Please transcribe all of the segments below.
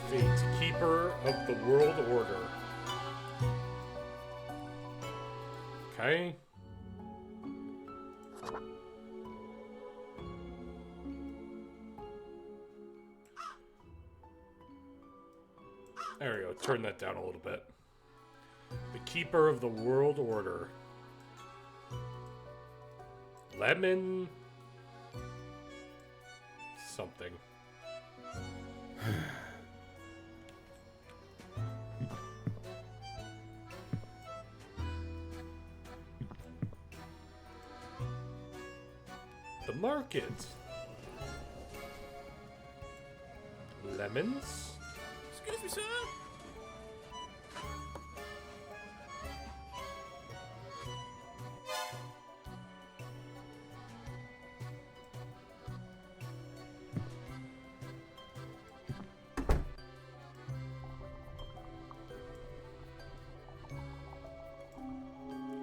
Fate, keeper of the world order. Okay. There we go. Turn that down a little bit. The keeper of the world order. Lemon. Something. The market. Lemons? Excuse me, sir.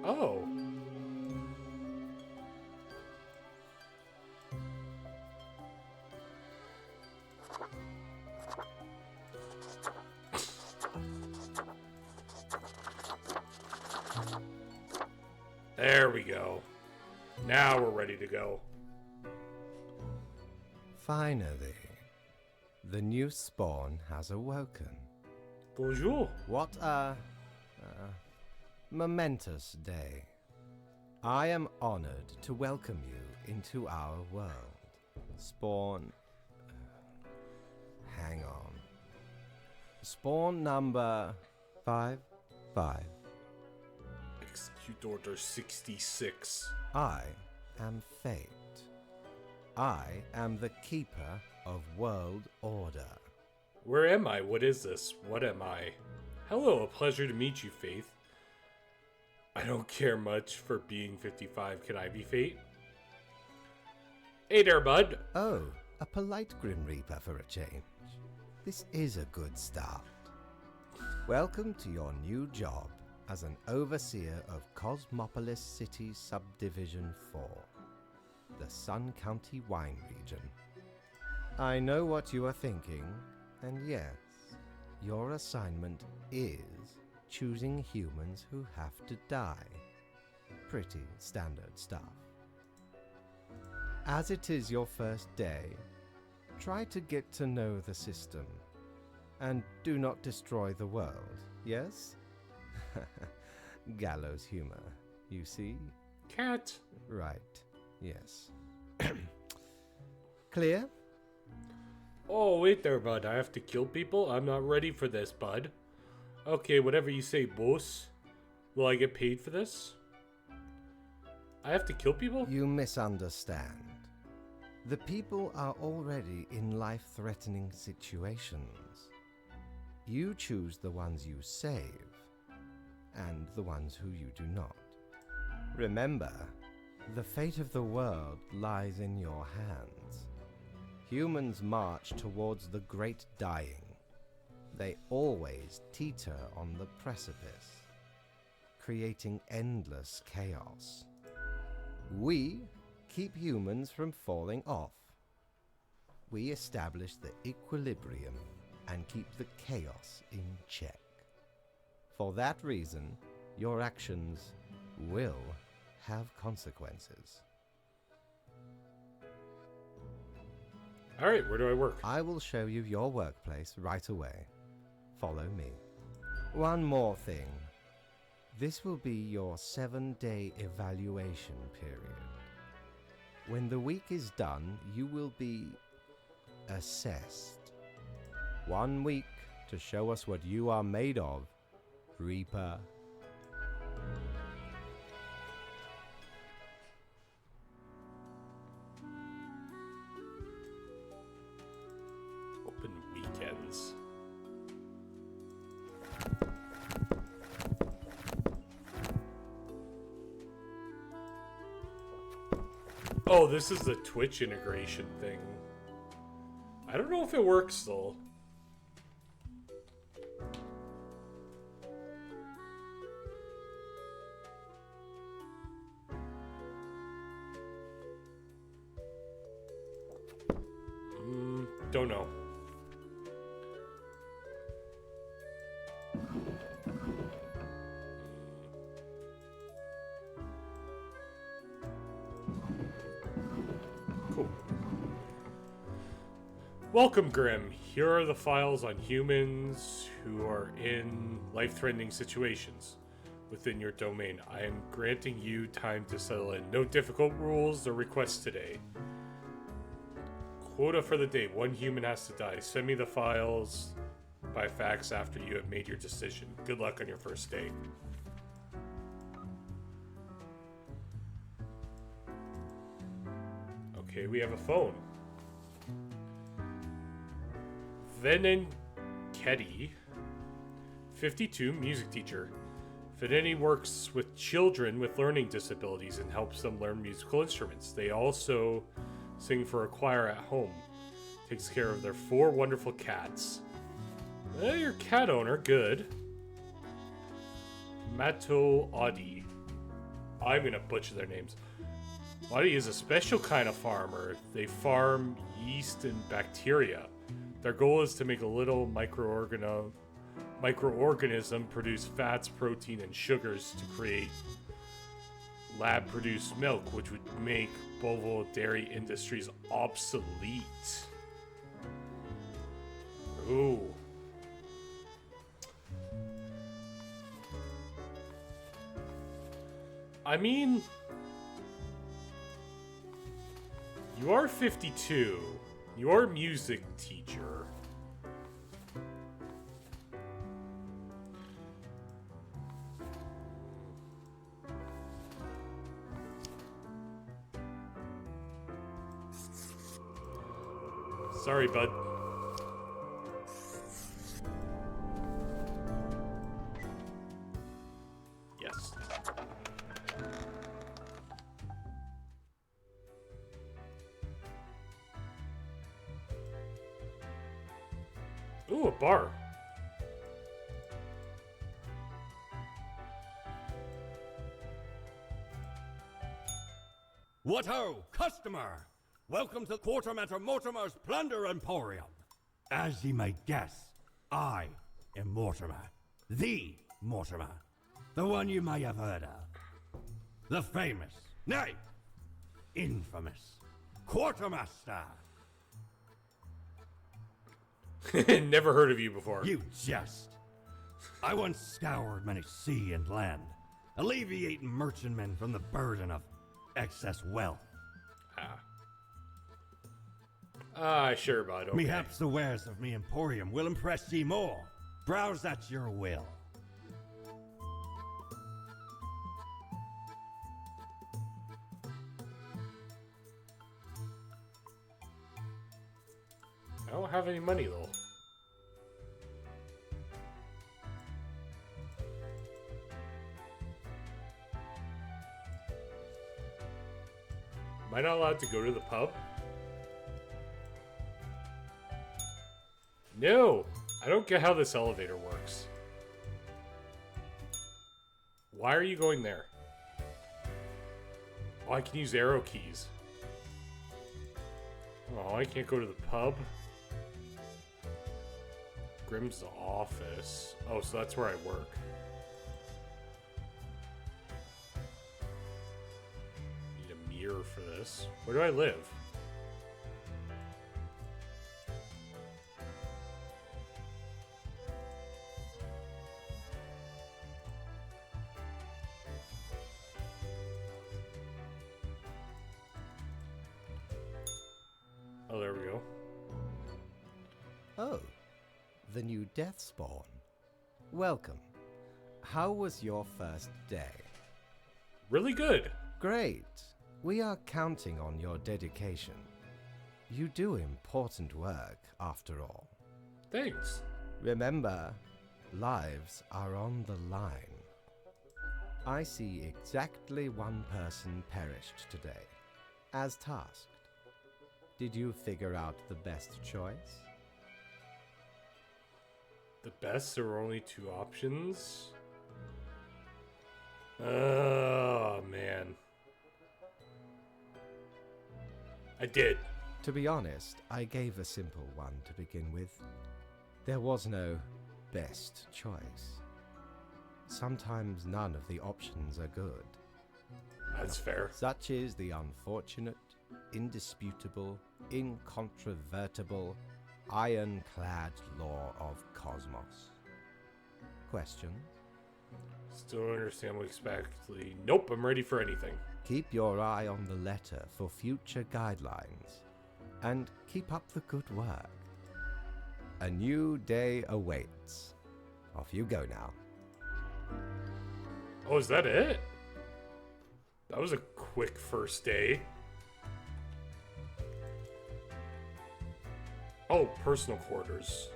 Oh. There we go. Now we're ready to go. Finally, the new spawn has awoken. Bonjour. What a momentous day. I am honored to welcome you into our world. Spawn. Hang on. Spawn number 5. Execute Order 66. I am Fate. I am the keeper of world order. Where am I? What is this? What am I? Hello, a pleasure to meet you, Faith. I don't care much for being 55. Can I be Fate? Hey there, bud. Oh, a polite Grim Reaper for a change. This is a good start. Welcome to your new job as an overseer of Cosmopolis City Subdivision 4, the Sun County Wine Region. I know what you are thinking, and yes, your assignment is choosing humans who have to die. Pretty standard stuff. As it is your first day, try to get to know the system, and do not destroy the world, yes? Gallows humor, you see? Cat. Right, yes. Clear? Oh, wait there, bud. I have to kill people? I'm not ready for this, bud. Okay, whatever you say, boss. Will I get paid for this? I have to kill people? You misunderstand. The people are already in life-threatening situations. You choose the ones you save, and the ones who you do not. Remember, the fate of the world lies in your hands. Humans march towards the great dying. They always teeter on the precipice, creating endless chaos. We keep humans from falling off. We establish the equilibrium and keep the chaos in check. For that reason, your actions will have consequences. Alright, where do I work? I will show you your workplace right away. Follow me. One more thing. This will be your 7-day evaluation period. When the week is done, you will be assessed. 1 week to show us what you are made of, Reaper. Open weekends. Oh, this is the Twitch integration thing. I don't know if it works still. Don't know. Cool. Welcome, Grim. Here are the files on humans who are in life-threatening situations within your domain. I am granting you time to settle in. No difficult rules or requests today. Quota for the day. 1 human has to die. Send me the files by fax after you have made your decision. Good luck on your first day. Okay, we have a phone. Venin Keddy, 52, music teacher. Venini works with children with learning disabilities and helps them learn musical instruments. They also sing for a choir at home. Takes care of their 4 wonderful cats. Your cat owner, good. Mato Audi. I'm gonna butcher their names. Audi is a special kind of farmer. They farm yeast and bacteria. Their goal is to make a little microorganism produce fats, protein, and sugars to create lab-produced milk, which would make Bovo dairy industries obsolete. Ooh. I mean, you are 52. You are a music teacher. Sorry, bud. Yes. Ooh, a bar. What ho, customer! Welcome to Quartermaster Mortimer's Plunder Emporium. As ye may guess, I am Mortimer. The Mortimer. The one you may have heard of. The famous, nay, infamous Quartermaster. Never heard of you before. You jest. I once scoured many sea and land, alleviating merchantmen from the burden of excess wealth. Sure, bud. Okay. Perhaps the wares of me emporium will impress ye more. Browse at your will. I don't have any money, though. Am I not allowed to go to the pub? No! I don't get how this elevator works. Why are you going there? Oh, I can use arrow keys. Oh, I can't go to the pub? Grim's office. Oh, so that's where I work. Need a mirror for this. Where do I live? Oh, there we go. Oh, the new death spawn. Welcome. How was your first day? Really good. Great. We are counting on your dedication. You do important work, after all. Thanks. Remember, lives are on the line. I see exactly one person perished today, as tasked. Did you figure out the best choice? The best? There were only two options? Oh, man. I did. To be honest, I gave a simple one to begin with. There was no best choice. Sometimes none of the options are good. That's fair. Such is the unfortunate, indisputable, incontrovertible, ironclad law of cosmos. Questions? Still don't understand what exactly. Nope, I'm ready for anything. Keep your eye on the letter for future guidelines. And keep up the good work. A new day awaits. Off you go now. Oh, is that it? That was a quick first day. Oh, personal quarters.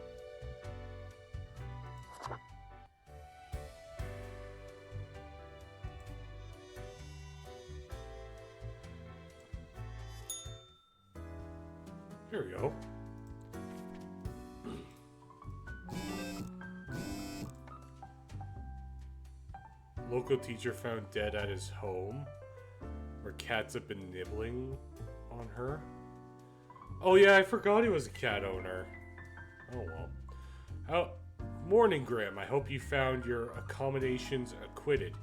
Here we go. Local teacher found dead at his home, where cats have been nibbling on her. Oh yeah, I forgot he was a cat owner. Oh well. Morning, Grim. I hope you found your accommodations acquitted.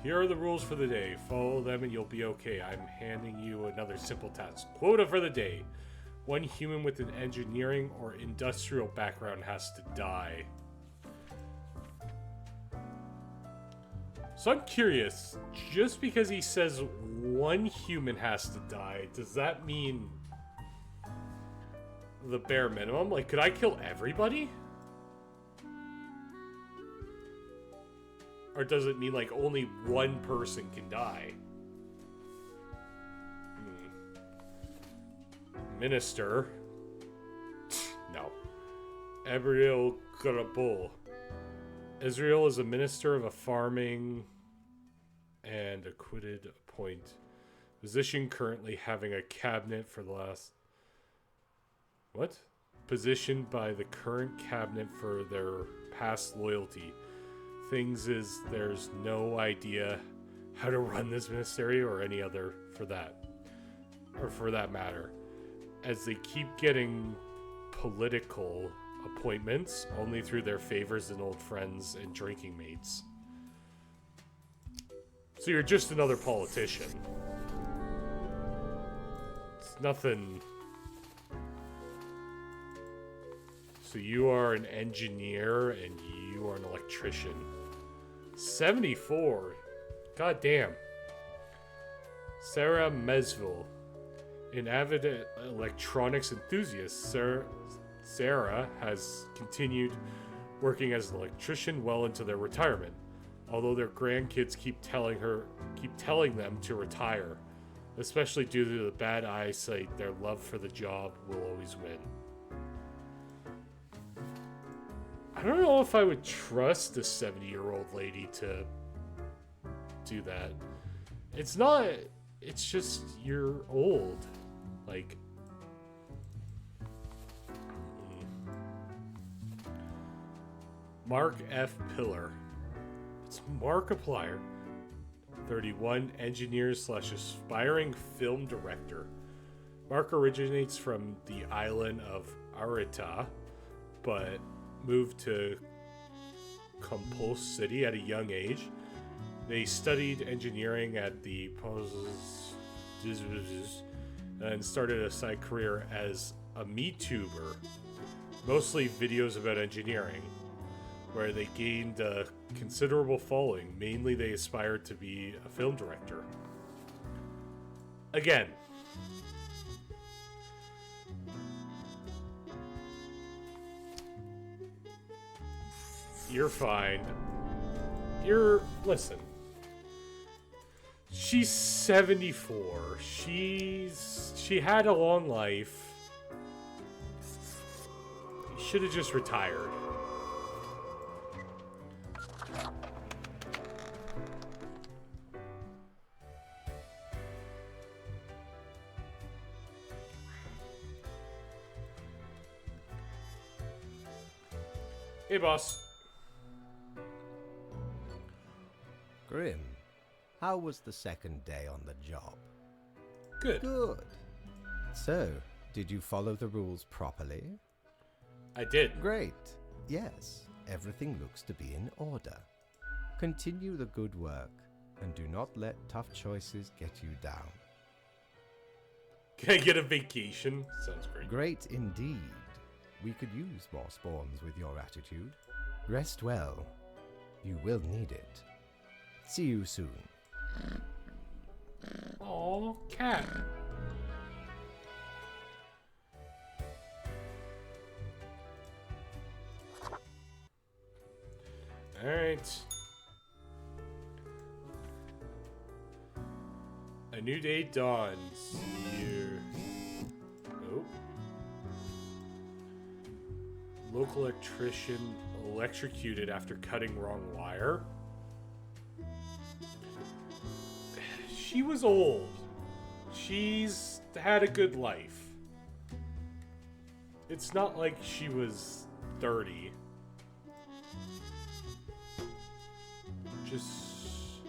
Here are the rules for the day. Follow them and you'll be okay. I'm handing you another simple task. Quota for the day. One human with an engineering or industrial background has to die. So I'm curious, just because he says one human has to die, does that mean the bare minimum? Like, could I kill everybody? Or does it mean, like, only one person can die? Minister. No. Ebriel Garabul. Israel is a minister of a farming and acquitted point. Position currently having a cabinet for the last... What? Positioned by the current cabinet for their past loyalty. Things is there's no idea how to run this ministry or any other for that. Or for that matter. As they keep getting political appointments only through their favors and old friends and drinking mates. So you're just another politician. It's nothing. So you are an engineer and you are an electrician. 74. God damn. Sarah Mesville. An avid electronics enthusiast, Sarah has continued working as an electrician well into their retirement, although their grandkids keep telling them to retire, especially due to the bad eyesight. Their love for the job will always win. I don't know if I would trust a 70-year-old lady to do that. It's just you're old. Like, Mark F. Pillar. It's Markiplier. 31, engineer / aspiring film director. Mark originates from the island of Arita, but moved to Compose City at a young age. They studied engineering at the and started a side career as a MeTuber, mostly videos about engineering, where they gained a considerable following. Mainly they aspired to be a film director. Again, you're fine. Listen. She's 74. She had a long life. Should have just retired. Hey, boss. Grim, how was the second day on the job? Good. Good. So, did you follow the rules properly? I did. Great. Yes, everything looks to be in order. Continue the good work, and do not let tough choices get you down. Can I get a vacation? Sounds great. Great indeed. We could use more spawns with your attitude. Rest well. You will need it. See you soon. Aw, cat. Alright. A new day dawns. Here. Oh. Local electrician electrocuted after cutting wrong wire. She was old. She's had a good life. It's not like she was 30. Just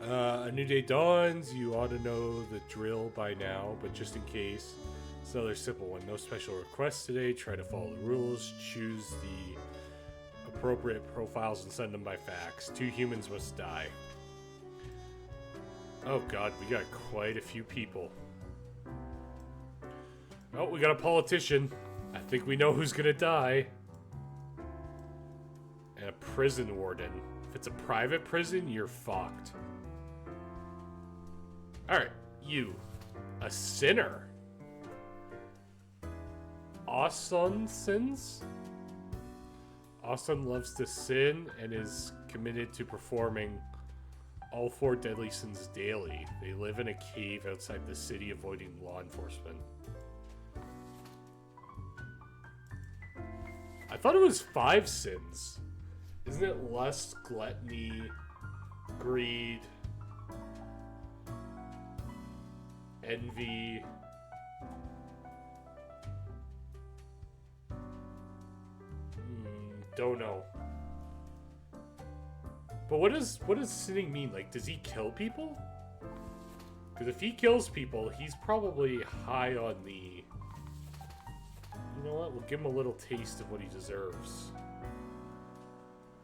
a new day dawns. You ought to know the drill by now, but just in case, it's another simple one. No special requests today. Try to follow the rules. Choose the appropriate profiles and send them by fax. 2 humans must die. Oh god, we got quite a few people. Oh, we got a politician. I think we know who's gonna die. And a prison warden. If it's a private prison, you're fucked. Alright, you. A sinner. Awesome sins? Awesome loves to sin and is committed to performing all 4 deadly sins daily. They live in a cave outside the city, avoiding law enforcement. I thought it was 5 sins. Isn't it lust, gluttony, greed, envy? Don't know. But what does sinning mean? Like, does he kill people? Because if he kills people, he's probably high on the... You know what? We'll give him a little taste of what he deserves.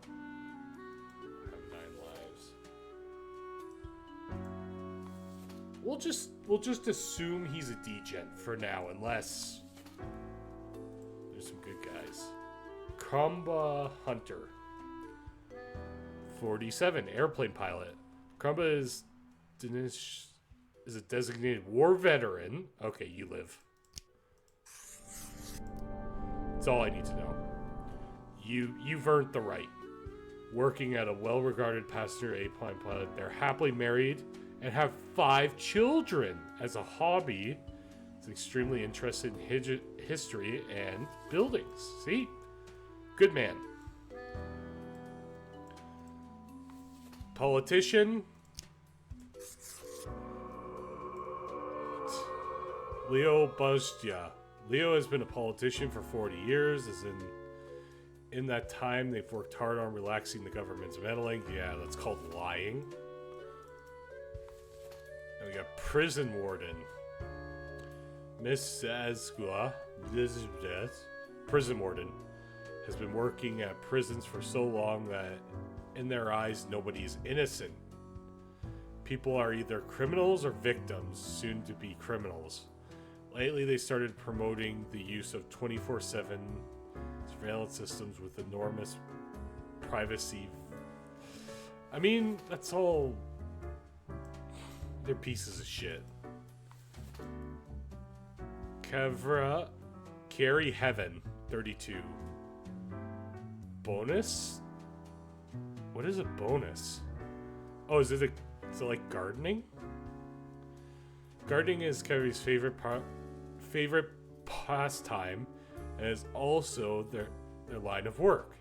Have 9 lives. We'll just assume he's a degen for now, unless there's some good guys. Krumba Hunter. 47, airplane pilot. Krumba is a designated war veteran. Okay, you live. That's all I need to know. You've earned the right. Working at a well-regarded passenger airplane pilot, they're happily married and have 5 children. As a hobby, he's extremely interested in history and buildings. See? Good man. Politician. Leo Buzdia. Leo has been a politician for 40 years, as in that time they've worked hard on relaxing the government's meddling. Yeah, that's called lying. And we got prison warden. Miss Azgua, prison warden, has been working at prisons for so long that in their eyes, nobody is innocent. People are either criminals or victims, soon to be criminals. Lately, they started promoting the use of 24/7 surveillance systems with enormous privacy. I mean, that's all... They're pieces of shit. Carry Heaven, 32. Bonus? What is a bonus? Oh, is it like gardening? Gardening is Carrie's favorite pastime, and is also their line of work.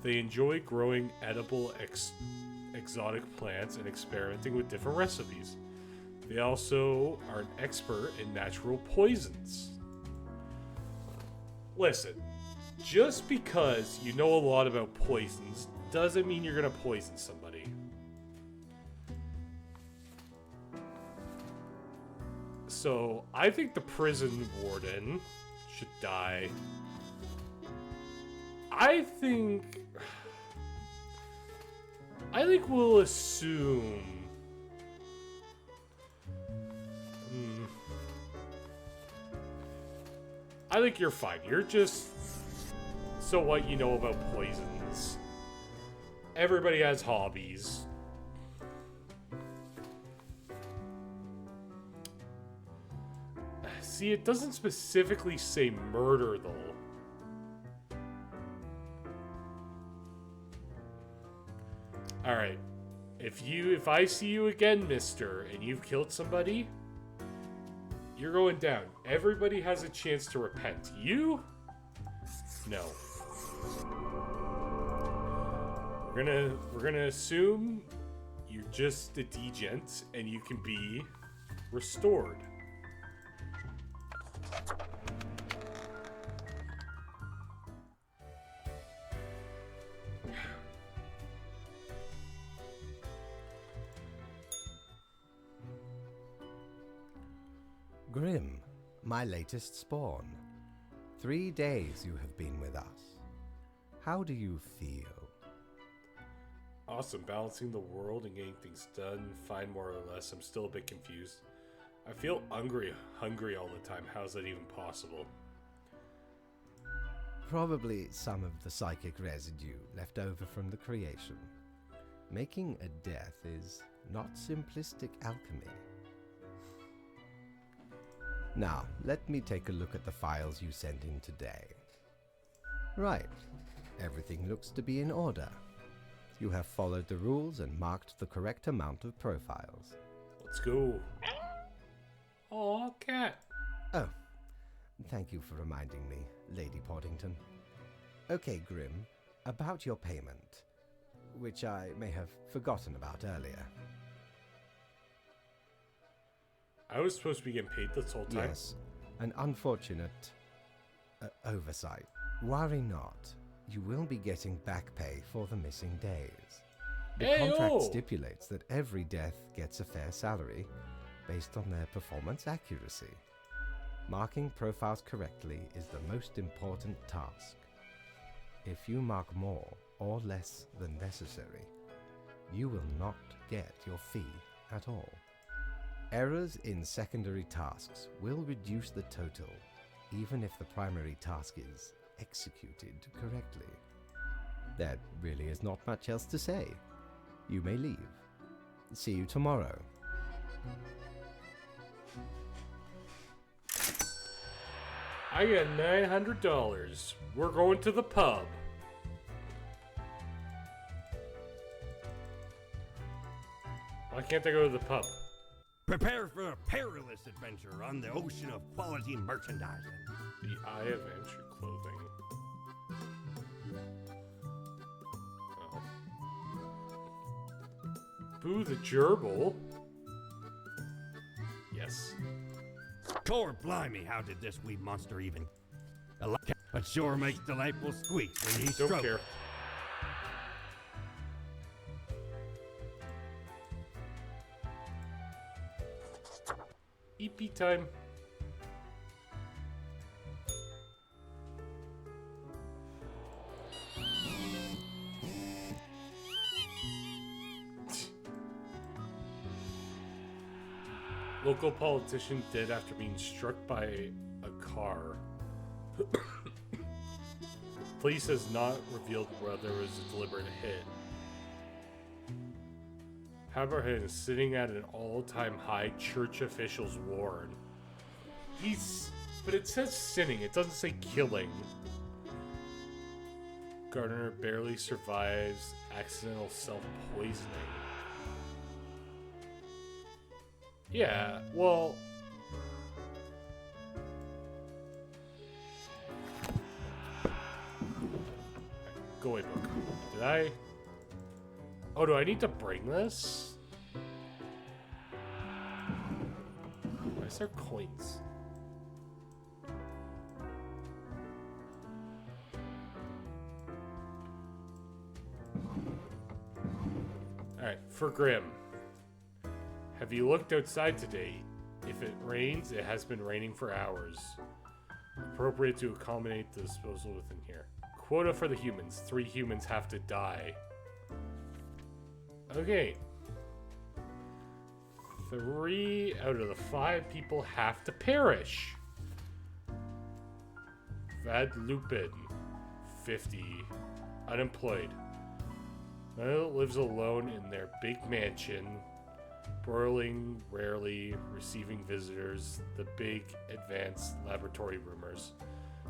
They enjoy growing edible exotic plants and experimenting with different recipes. They also are an expert in natural poisons. Listen, just because you know a lot about poisons doesn't mean you're gonna poison somebody. So, I think the prison warden should die. I think we'll assume... I think you're fine. You're just... So what you know about poisons. Everybody has hobbies. See, it doesn't specifically say murder, though. Alright. If I see you again, mister, and you've killed somebody, you're going down. Everybody has a chance to repent. You? No. We're gonna assume you're just a degent and you can be restored. Grim, my latest spawn. 3 days you have been with us. How do you feel? Awesome, balancing the world and getting things done, fine more or less. I'm still a bit confused. I feel hungry all the time. How's that even possible? Probably some of the psychic residue left over from the creation. Making a death is not simplistic alchemy. Now, let me take a look at the files you sent in today. Right. Everything looks to be in order. You have followed the rules and marked the correct amount of profiles. Let's go. Aw, cat. Oh, thank you for reminding me, Lady Poddington. Okay, Grim, about your payment, which I may have forgotten about earlier. I was supposed to be getting paid this whole time? Yes, an unfortunate oversight. Worry not. You will be getting back pay for the missing days. The contract stipulates that every death gets a fair salary based on their performance accuracy. Marking profiles correctly is the most important task. If you mark more or less than necessary, you will not get your fee at all. Errors in secondary tasks will reduce the total, even if the primary task is executed correctly. There really is not much else to say. You may leave. See you tomorrow. I got $900. We're going to the pub. Why can't I go to the pub? Prepare for a perilous adventure on the ocean of quality merchandising. The Eye of Entry clothing. Oh. Boo the gerbil. Yes. Core blimey, how did this wee monster even... But sure makes delightful squeaks when he's Don't stroked. care. EP time. Local politician dead after being struck by a car. Police has not revealed whether it was a deliberate hit. Haberhead is sitting at an all-time high, church officials warn. But it says sinning, it doesn't say killing. Gardner barely survives accidental self-poisoning. Yeah, well... Go away, book. Did I... Oh, do I need to bring this? Why is there coins? Alright, for Grim. Have you looked outside today? If it rains, it has been raining for hours. Appropriate to accommodate the disposal within here. Quota for the humans. 3 humans have to die. Okay. 3 out of the 5 people have to perish. Vad Lupin, 50. Unemployed. Lives alone in their big mansion. Broiling, rarely receiving visitors. The big advanced laboratory rumors.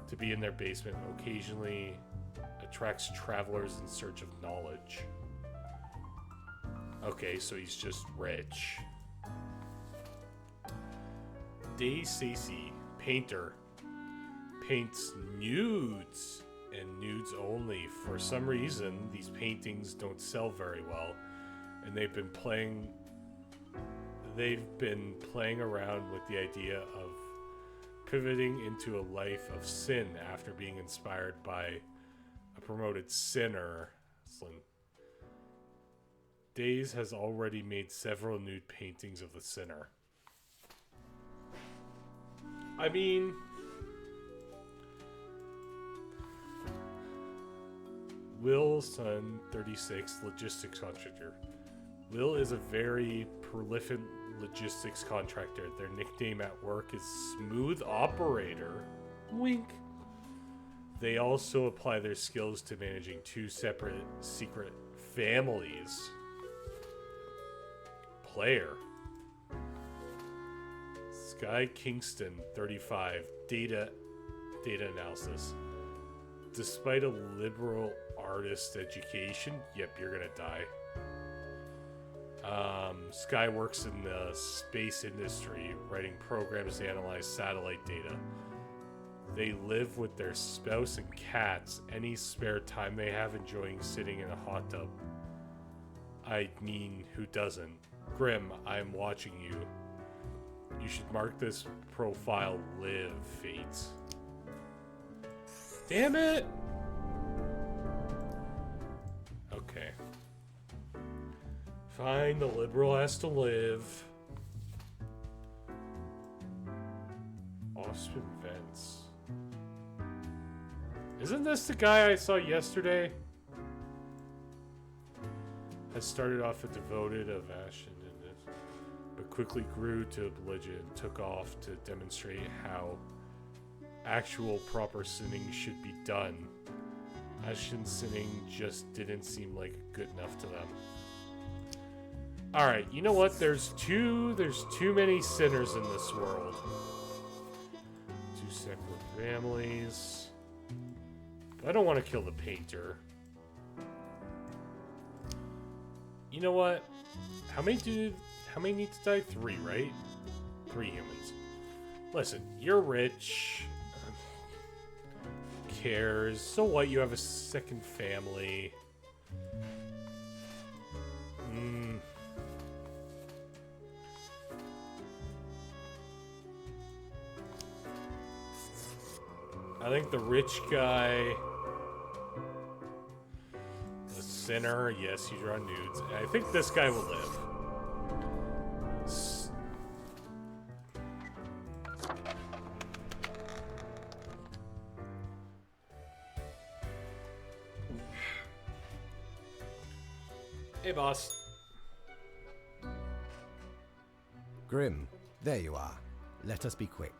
To be in their basement occasionally attracts travelers in search of knowledge. Okay, so he's just rich. Dave Stacey, painter. Paints nudes and nudes only. For some reason, these paintings don't sell very well, and they've been playing around with the idea of pivoting into a life of sin after being inspired by a promoted sinner. Days has already made several nude paintings of the sinner. I mean, Will Sun, 36, logistics contractor. Will is a very prolific logistics contractor. Their nickname at work is Smooth Operator. Wink. They also apply their skills to managing 2 separate secret families. Player. Sky Kingston, 35, data analysis. Despite a liberal artist education, yep, you're gonna die. Sky works in the space industry, writing programs to analyze satellite data. They live with their spouse and cats. Any spare time they have enjoying sitting in a hot tub. I mean, who doesn't? Grim, I'm watching you. You should mark this profile live, Fates. Damn it! Okay. Fine, the liberal has to live. Austin Vents. Isn't this the guy I saw yesterday? Had started off a devoted of Ashen in it, but quickly grew to belligerent and took off to demonstrate how actual proper sinning should be done. Ashen sinning just didn't seem like good enough to them. Alright, you know what? There's too many sinners in this world. 2 separate families. But I don't want to kill the painter. You know what? How many need to die? 3, right? 3 humans. Listen, you're rich. Who cares? So what? You have a second family. I think the rich guy, the sinner, yes, you draw nudes. And I think this guy will live. Hey, boss. Grim, there you are. Let us be quick.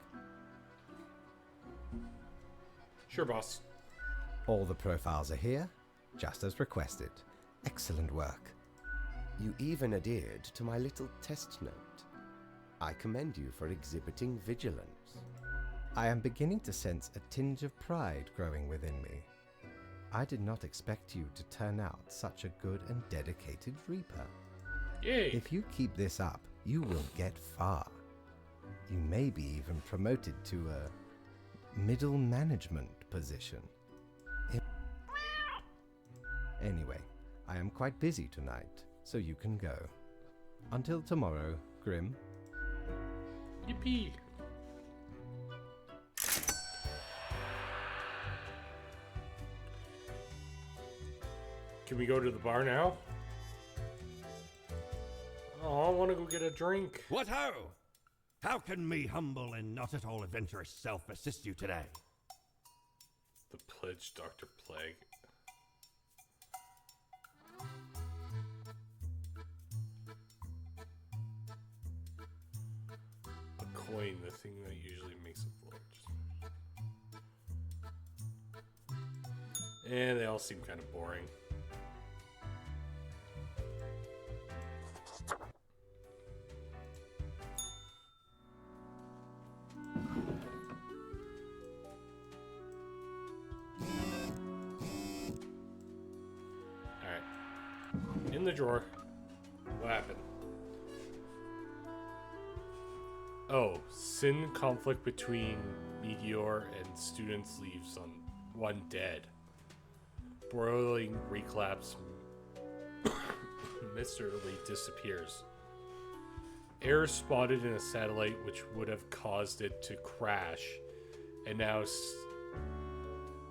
Sure, boss. All the profiles are here, just as requested. Excellent work. You even adhered to my little test note. I commend you for exhibiting vigilance. I am beginning to sense a tinge of pride growing within me. I did not expect you to turn out such a good and dedicated Reaper. Yay! If you keep this up, you will get far. You may be even promoted to a middle management position. Anyway, I am quite busy tonight, so you can go. Until tomorrow, Grim. Yippee! Can we go to the bar now? Oh, I want to go get a drink. What ho? How can me humble and not at all adventurous self assist you today? The pledge, Dr. Plague. A coin, the thing that usually makes it float. And they all seem kind of boring. Alright. In the drawer. What happened? Oh, sin conflict between Meteor and students leaves on one dead. Broiling reclaps mysteriously disappears. Error spotted in a satellite which would have caused it to crash, and now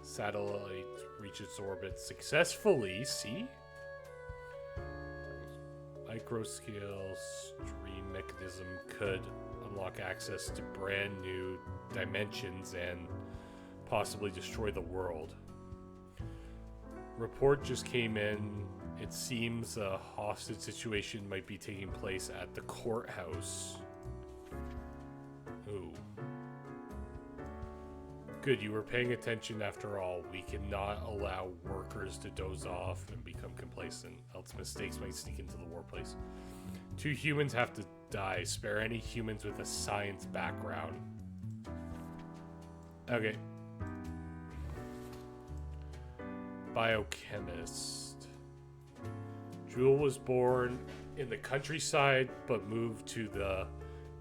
satellite reaches orbit successfully. See? Microscale stream mechanism could unlock access to brand new dimensions and possibly destroy the world. Report just came in. It seems a hostage situation might be taking place at the courthouse. Ooh. Good, you were paying attention after all. We cannot allow workers to doze off and become complacent, else mistakes might sneak into the workplace. 2 humans have to die. Spare any humans with a science background. Okay. Biochemist. Jewel was born in the countryside but moved to the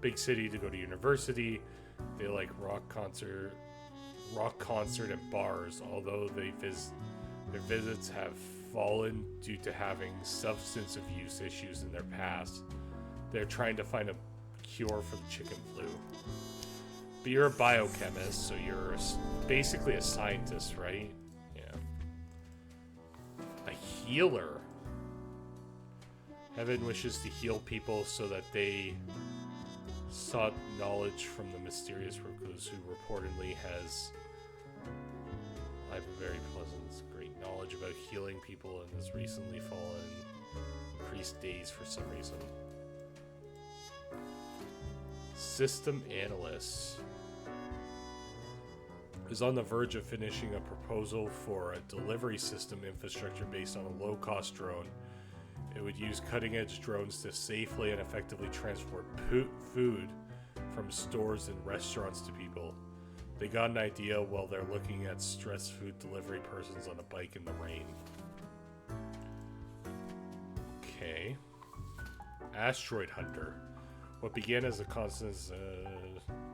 big city to go to university. They like rock concert and bars, although their visits have fallen due to having substance abuse issues in their past. They're trying to find a cure for the chicken flu. But you're a biochemist, so you're basically a scientist, right? Healer. Heaven wishes to heal people so that they sought knowledge from the mysterious recluse who reportedly has a very pleasant, great knowledge about healing people and has recently fallen increased days for some reason. System analyst is on the verge of finishing a proposal for a delivery system infrastructure based on a low-cost drone. It would use cutting-edge drones to safely and effectively transport food from stores and restaurants to people. They got an idea while they're looking at stressed food delivery persons on a bike in the rain. Okay. Asteroid Hunter. What began as a constant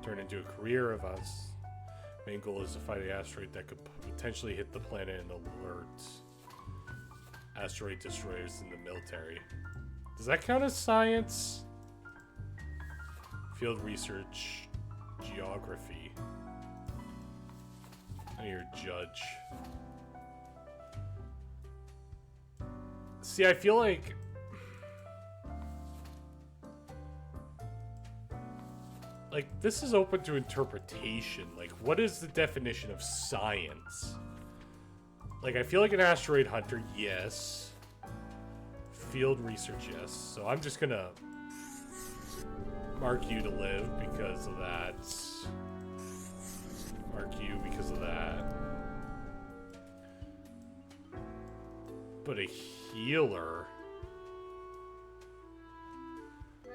turned into a career of us. Main goal is to find an asteroid that could potentially hit the planet and alert asteroid destroyers in the military. Does that count as science? Field research, geography. I need your judge. See, I feel like this is open to interpretation. Like, what is the definition of science? Like, I feel like an asteroid hunter, yes. Field research, yes. So I'm just gonna mark you to live because of that. Mark you because of that. But a healer...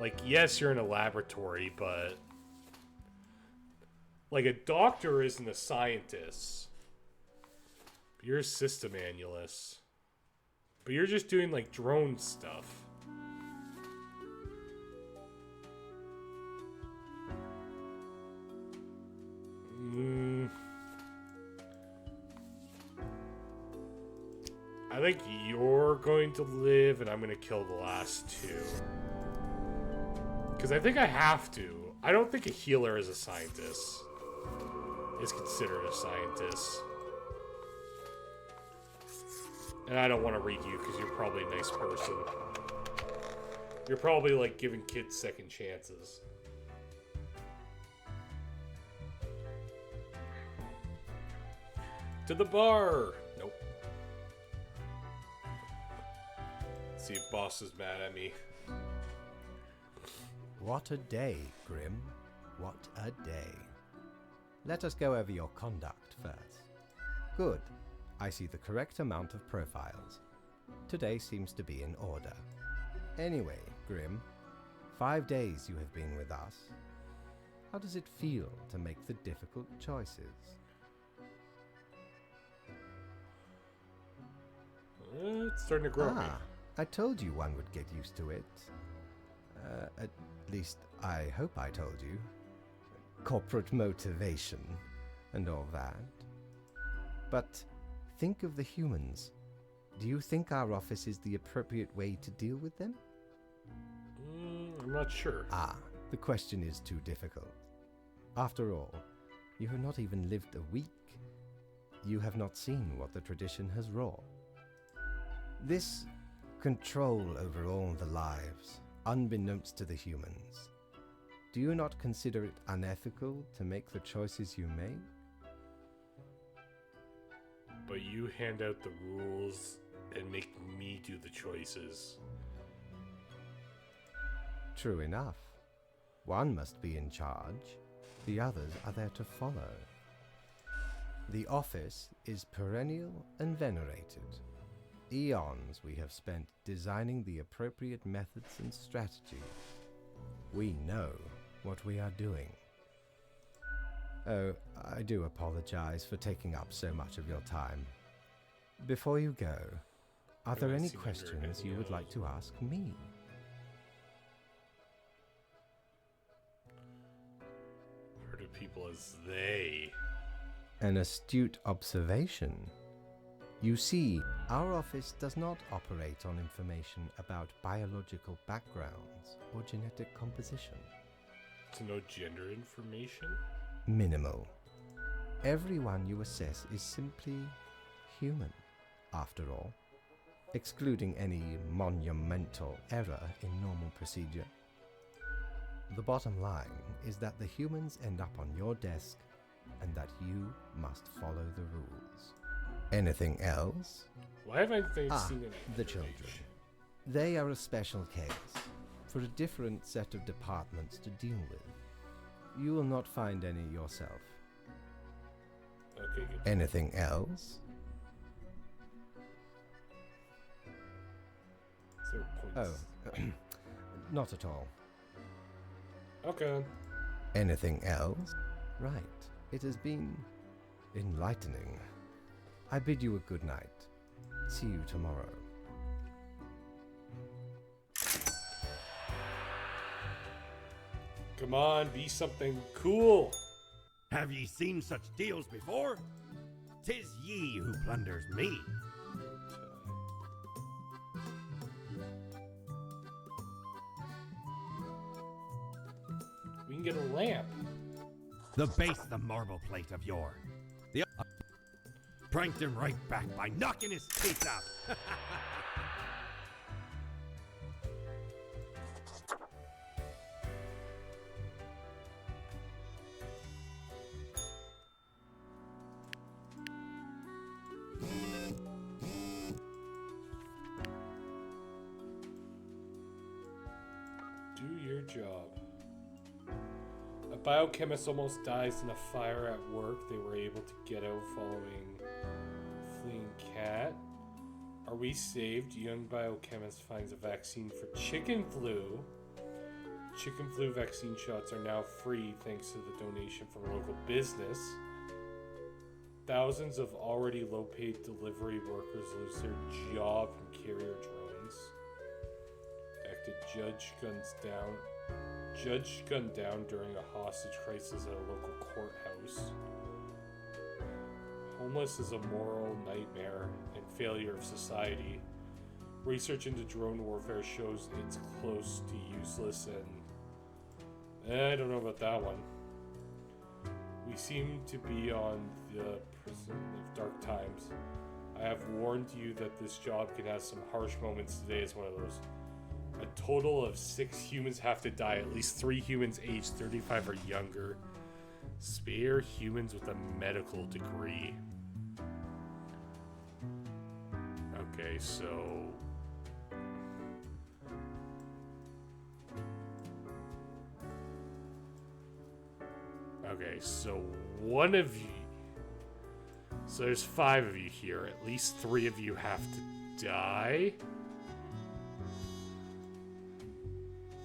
Like, yes, you're in a laboratory, but... Like, a doctor isn't a scientist. But you're a system analyst. But you're just doing, like, drone stuff. I think you're going to live, and I'm going to kill the last 2. Because I think I have to. I don't think a healer is a scientist. Is considered a scientist. And I don't want to read you because you're probably a nice person. You're probably like giving kids second chances. To the bar! Nope. Let's see if boss is mad at me. What a day, Grim. What a day. Let us go over your conduct first. Good. I see the correct amount of profiles. Today seems to be in order. Anyway, Grim, 5 days you have been with us. How does it feel to make the difficult choices? It's starting to grow on me. I told you one would get used to it. At least, I hope I told you. Corporate motivation and all that. But think of the humans. Do you think our office is the appropriate way to deal with them? I'm not sure. The question is too difficult. After all, you have not even lived a week. You have not seen what the tradition has wrought. This control over all the lives, unbeknownst to the humans. Do you not consider it unethical to make the choices you make? But you hand out the rules and make me do the choices. True enough. One must be in charge. The others are there to follow. The office is perennial and venerated. Eons we have spent designing the appropriate methods and strategies. We know what we are doing. Oh, I do apologize for taking up so much of your time. Before you go, are there any questions you would like to ask me? Heard of people as they. An astute observation. You see, our office does not operate on information about biological backgrounds or genetic composition. To know gender information? Minimal. Everyone you assess is simply human, after all, excluding any monumental error in normal procedure. The bottom line is that the humans end up on your desk and that you must follow the rules. Anything else? Why haven't they seen any? The children. They are a special case, for a different set of departments to deal with. You will not find any yourself. Okay, good. Anything else? Is there points? Oh, not at all. Okay. Anything else? Right. It has been enlightening. I bid you a good night. See you tomorrow. Come on, be something cool. Have ye seen such deals before? 'Tis ye who plunders me. We can get a lamp. The base the marble plate of yore. The pranked him right back by knocking his teeth out. Do your job. A biochemist almost dies in a fire at work. They were able to get out following fleeing cat. Are we saved? Young biochemist finds a vaccine for chicken flu. Chicken flu vaccine shots are now free thanks to the donation from a local business. Thousands of already low-paid delivery workers lose their job from carrier drones. Acted Judge gunned down during a hostage crisis at a local courthouse. Homeless is a moral nightmare and failure of society. Research into drone warfare shows it's close to useless and I don't know about that one. We seem to be on the prison of dark times. I have warned you that this job can have some harsh moments. Today is one of those. A total of 6 humans have to die. At least 3 humans aged 35 or younger. Spare humans with a medical degree. Okay, so... Okay, so one of you... So there's 5 of you here. At least 3 of you have to die.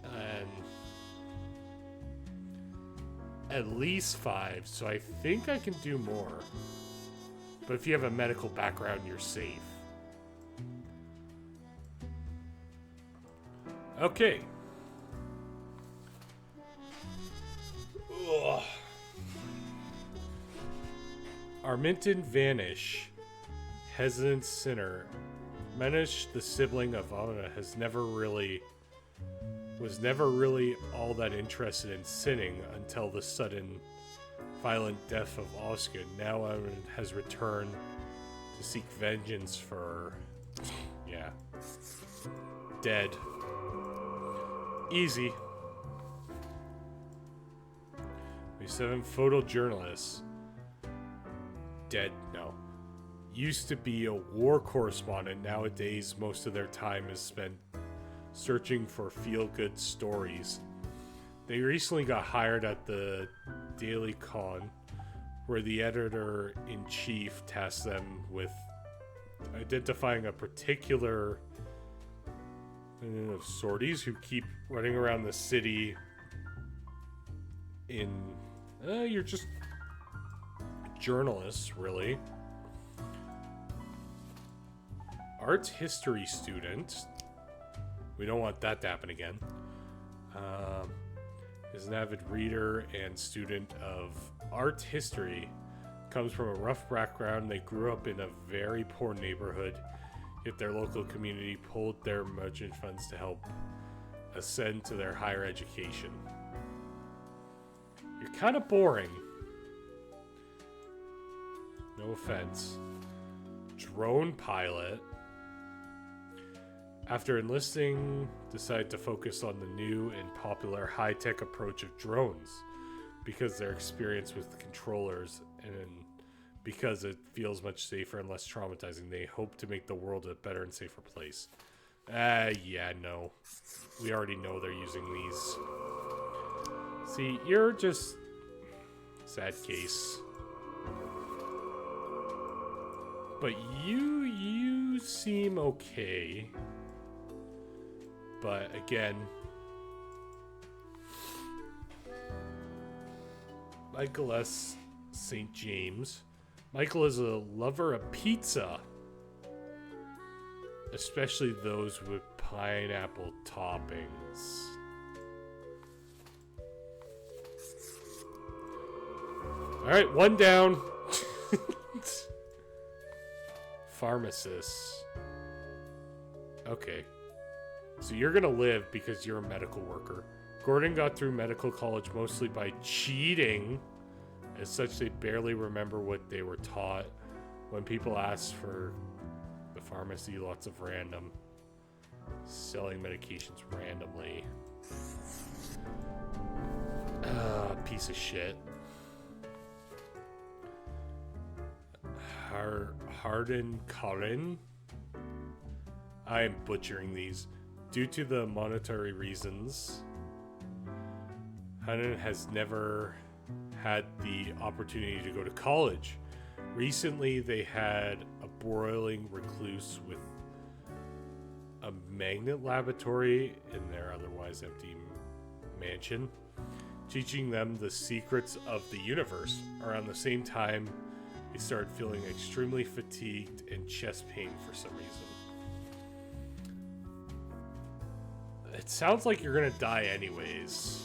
And... At least 5, so I think I can do more. But if you have a medical background, you're safe. Okay. Ugh. Arminton Vanish, Hesitant Sinner. Menish, the sibling of Anna, was never really all that interested in sinning until the sudden violent death of Oscar. Now Anna has returned to seek vengeance for... yeah. Dead. Easy. We 7 photojournalists. Dead, no. Used to be a war correspondent. Nowadays, most of their time is spent searching for feel-good stories. They recently got hired at the Daily Con, where the editor-in-chief tasked them with identifying a particular sorties who keep running around the city in... you're just journalists, really. Arts history student. We don't want that to happen again. Is an avid reader and student of art history. Comes from a rough background. They grew up in a very poor neighborhood, yet their local community pulled their merchant funds to help ascend to their higher education. You're kind of boring. No offense. Drone pilot. After enlisting, decided to focus on the new and popular high-tech approach of drones because their experience with the controllers and because it feels much safer and less traumatizing. They hope to make the world a better and safer place. Yeah, no. We already know they're using these. See, you're just... sad case. But you seem okay. But again, Michael S. St. James. Michael is a lover of pizza, especially those with pineapple toppings. All right, 1 down. Pharmacist. Okay. So you're gonna live because you're a medical worker. Gordon got through medical college mostly by cheating. As such, they barely remember what they were taught. When people ask for the pharmacy, lots of random selling medications randomly. Piece of shit. Hardin Karin. I am butchering these. Due to the monetary reasons, Hardin has never had the opportunity to go to college. Recently, they had a broiling recluse with a magnet laboratory in their otherwise empty mansion, teaching them the secrets of the universe. Around the same time, they started feeling extremely fatigued and chest pain for some reason. It sounds like you're gonna die anyways.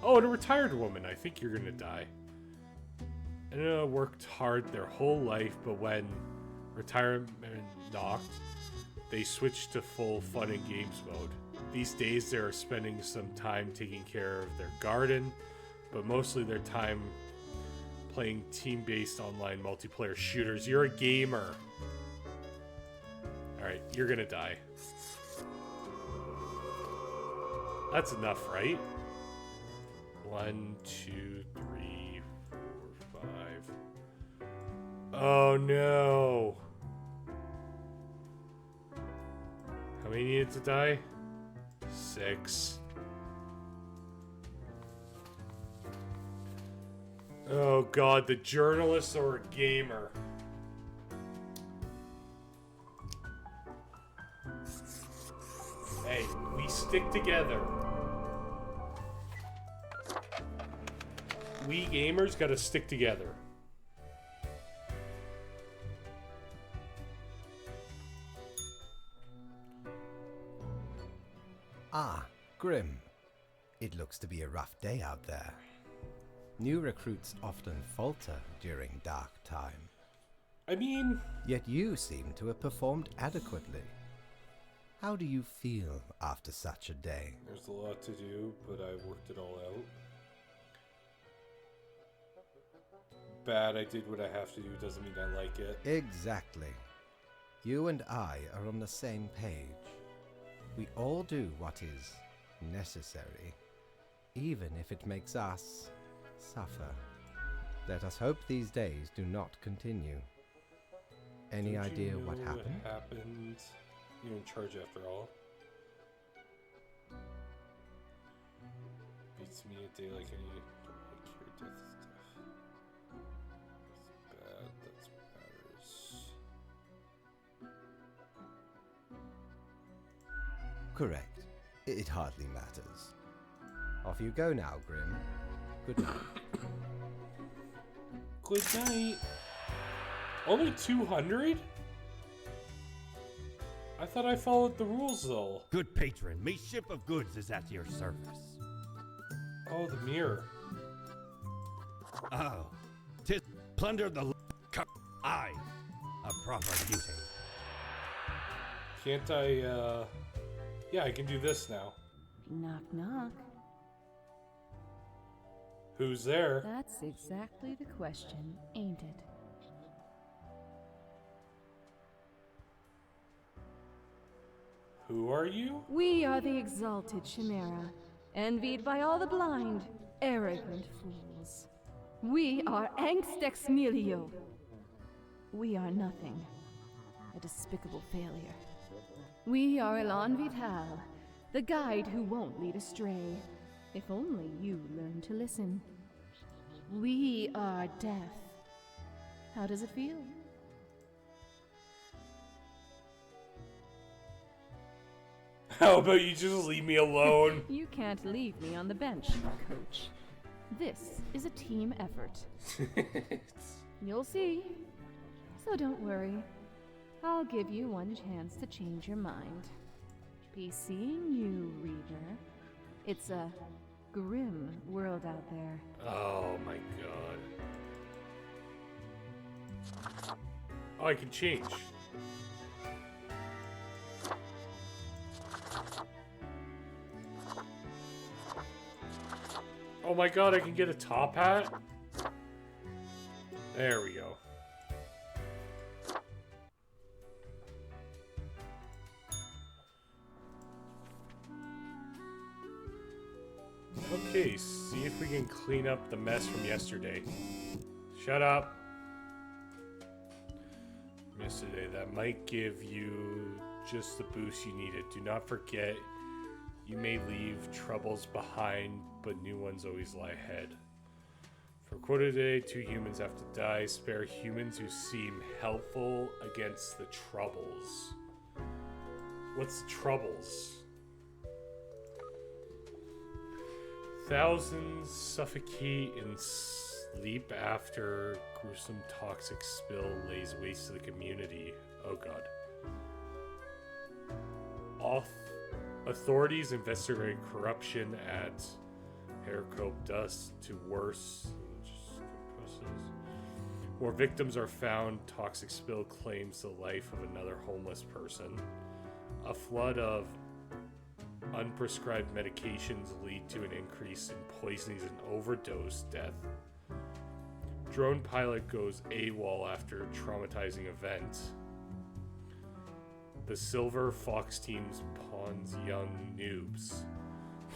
Oh, and a retired woman. I think you're gonna die. And worked hard their whole life, but when retirement knocked, they switched to full fun and games mode. These days, they're spending some time taking care of their garden, but mostly their time playing team-based online multiplayer shooters. You're a gamer. Alright, you're gonna die. That's enough, right? 1, 2, 3, 4, 5. Oh no! How many needed to die? 6. Oh god, the journalist or a gamer? Hey, we stick together. We gamers gotta stick together. Ah, Grim. It looks to be a rough day out there. New recruits often falter during dark time. I mean, Yet you seem to have performed adequately. How do you feel after such a day? there's a lot to do, but I worked it all out. Bad, I did what I have to do doesn't mean I like it. Exactly. You and I are on the same page. We all do what is necessary, even if it makes us suffer. Let us hope these days do not continue. Any Don't you idea know what happened? happened? You're in charge after all. Beats me a day like any. Don't like your death stuff. That's bad. That's what matters. Correct. It hardly matters. Off you go now, Grim. Good night. Good night. Only 200? I thought I followed the rules though. Good patron, me ship of goods is at your service. Oh, the mirror. Oh, 'tis plunder the I, a proper duty. Can't I, yeah, I can do this now. Knock, knock. Who's there? That's exactly the question, ain't it? Who are you? We are the exalted Chimera, envied by all the blind, arrogant fools. We are Angst Ex Nihilo. We are nothing. A despicable failure. We are Elan Vital, the guide who won't lead astray. If only you learn to listen. We are death. How does it feel? How about you just leave me alone? You can't leave me on the bench, coach. This is a team effort. You'll see. So don't worry. I'll give you one chance to change your mind. Be seeing you, reader. It's a grim world out there. Oh my god. Oh, I can change. Oh my god, I can get a top hat? There we go. Okay, see if we can clean up the mess from yesterday. Shut up. Yesterday, that might give you just the boost you needed. Do not forget, you may leave troubles behind, but new ones always lie ahead. For quota today, 2 humans have to die. Spare humans who seem helpful against the troubles. What's troubles? Thousands suffocate in sleep after gruesome toxic spill lays waste to the community. Oh god. Authorities investigate corruption at Heracope Dust to worse. More victims are found. Toxic spill claims the life of another homeless person. A flood of unprescribed medications lead to an increase in poisonings and overdose death. Drone pilot goes AWOL after traumatizing event. The Silver Fox teams pawns young noobs.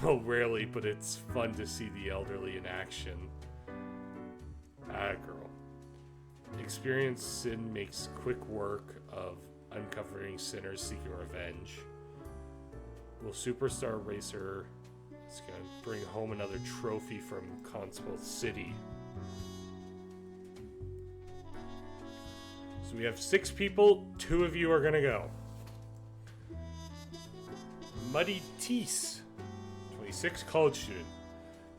Well, rarely, but it's fun to see the elderly in action. Ah, girl. Experienced Sin makes quick work of uncovering sinners seeking revenge. Will Superstar Racer is gonna bring home another trophy from Conspel City? So we have 6 people, 2 of you are gonna go. Muddy Teese, 26, college student.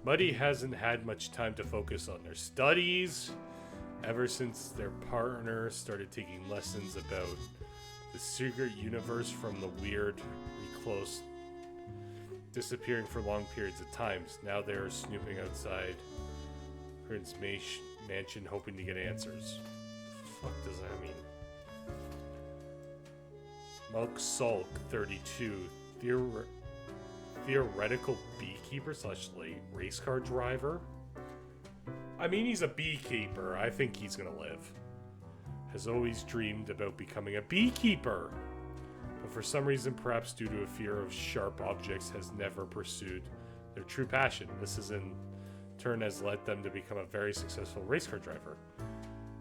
Muddy hasn't had much time to focus on their studies ever since their partner started taking lessons about the secret universe from the weird recluse disappearing for long periods of times. Now they're snooping outside Prince Mansion hoping to get answers. What the fuck does that mean? Monk Sulk, 32. Theoretical beekeeper / race car driver. I mean, he's a beekeeper. I think he's gonna live. Has always dreamed about becoming a beekeeper, but for some reason, perhaps due to a fear of sharp objects, has never pursued their true passion. This is in turn has led them to become a very successful race car driver.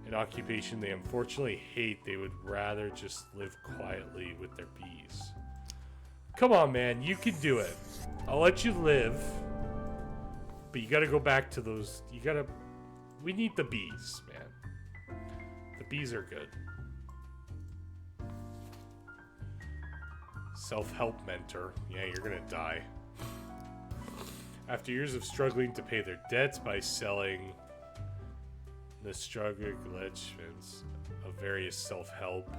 An occupation they unfortunately hate. They would rather just live quietly with their bees. Come on, man, you can do it. I'll let you live, but you gotta go back to those. We need the bees, man. The bees are good. Self-help mentor. Yeah, you're gonna die. After years of struggling to pay their debts by selling Nostalgic legends of various self-help,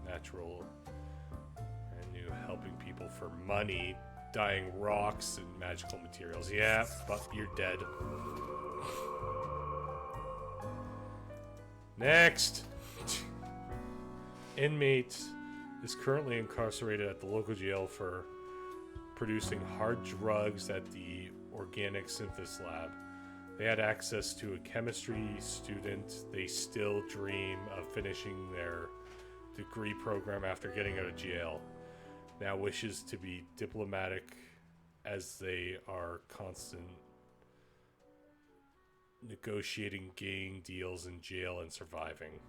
natural, and new helping people for money, dying rocks and magical materials. Yeah, but you're dead. Next! Inmate is currently incarcerated at the local jail for producing hard drugs at the Organic Synthesis Lab. They had access to a chemistry student. They still dream of finishing their degree program after getting out of jail. Now wishes to be diplomatic as they are constant negotiating gang deals in jail and surviving.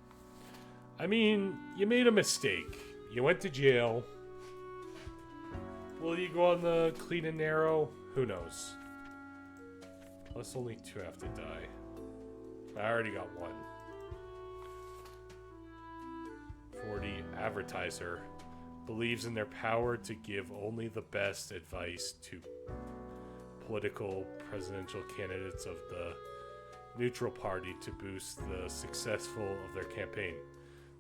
I mean, you made a mistake. You went to jail. Will you go on the clean and narrow? Who knows? Plus only 2 have to die. I already got 1. 40 advertiser believes in their power to give only the best advice to political presidential candidates of the neutral party to boost the successful of their campaign.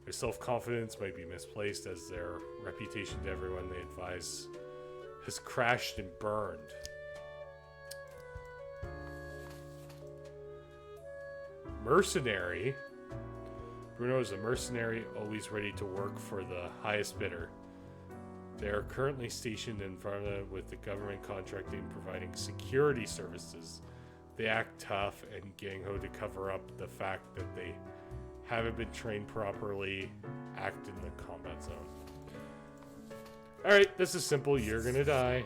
Their self-confidence might be misplaced as their reputation to everyone they advise has crashed and burned. Mercenary. Bruno is a mercenary, always ready to work for the highest bidder. They are currently stationed in Varna with the government contracting providing security services. They act tough and gang-ho to cover up the fact that they haven't been trained properly, act in the combat zone. Alright, this is simple. You're gonna die.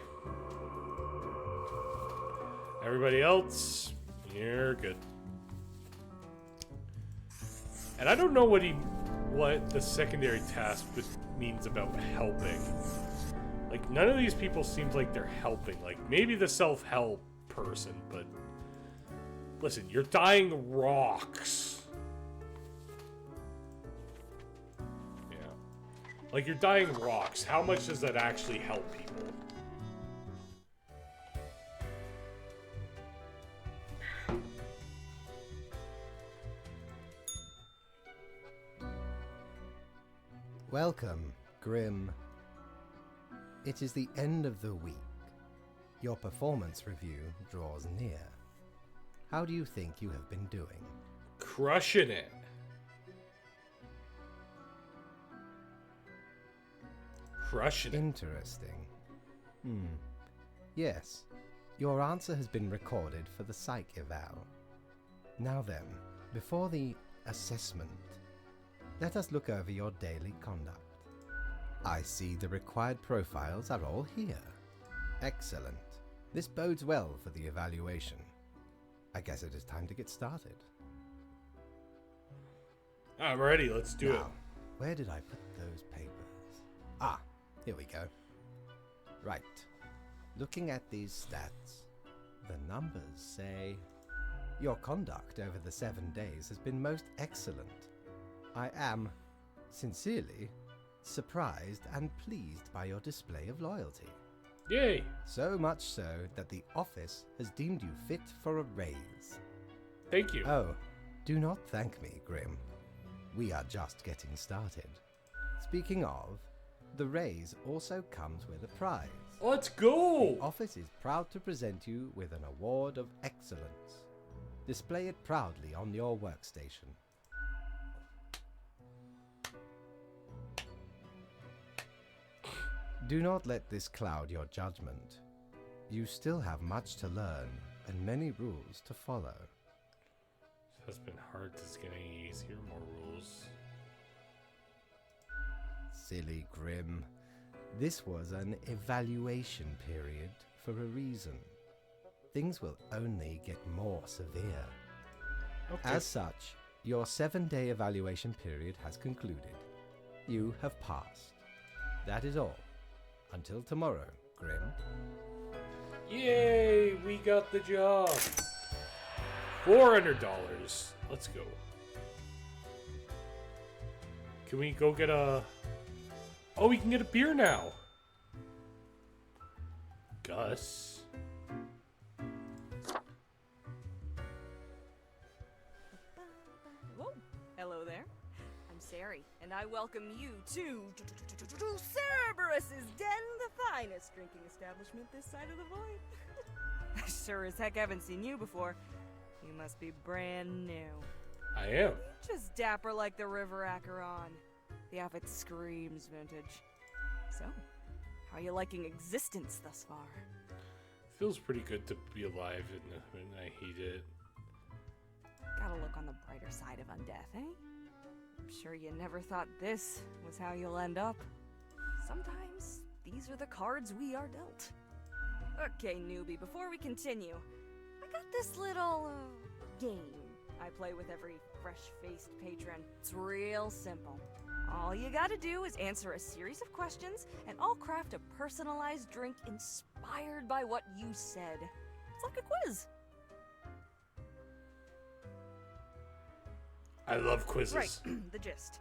Everybody else, you're good. And I don't know what the secondary task means about helping. Like, none of these people seems like they're helping. Like, maybe the self-help person, but listen, you're dying rocks. Yeah. Like, you're dying rocks. How much does that actually help people? Welcome, Grim. It is the end of the week. Your performance review draws near. How do you think you have been doing? Crushing it. Crushing it. Interesting. Yes, your answer has been recorded for the psych eval. Now then, before the assessment, let us look over your daily conduct. I see the required profiles are all here. Excellent. This bodes well for the evaluation. I guess it is time to get started. I'm ready. Let's do it. Now, where did I put those papers? Ah, here we go. Right. Looking at these stats, the numbers say your conduct over the 7 days has been most excellent. I am, sincerely, surprised and pleased by your display of loyalty. Yay! So much so that the office has deemed you fit for a raise. Thank you. Oh, do not thank me, Grim. We are just getting started. Speaking of, the raise also comes with a prize. Let's go! The office is proud to present you with an award of excellence. Display it proudly on your workstation. Do not let this cloud your judgment. You still have much to learn and many rules to follow. This has been hard. This is getting easier. More rules. Silly Grim. This was an evaluation period for a reason. Things will only get more severe. Okay. As such, your 7-day evaluation period has concluded. You have passed. That is all. Until tomorrow, Grim. Yay! We got the job. $400. Let's go. Can we go get a... Oh, we can get a beer now. Gus. Whoa. Hello there. I'm Sari, and I welcome you to Cerberus's Den, the finest drinking establishment this side of the void. I sure as heck haven't seen you before. You must be brand new. I am. Just dapper like the River Acheron. The outfit screams vintage. So, how are you liking existence thus far? Feels pretty good to be alive and I hate it. Gotta look on the brighter side of undeath, eh? I'm sure you never thought this was how you'll end up. Sometimes these are the cards we are dealt. Okay, newbie, before we continue, I got this little game I play with every fresh-faced patron. It's real simple. All you gotta do is answer a series of questions, and I'll craft a personalized drink inspired by what you said. It's like a quiz. I love quizzes. Right, the gist.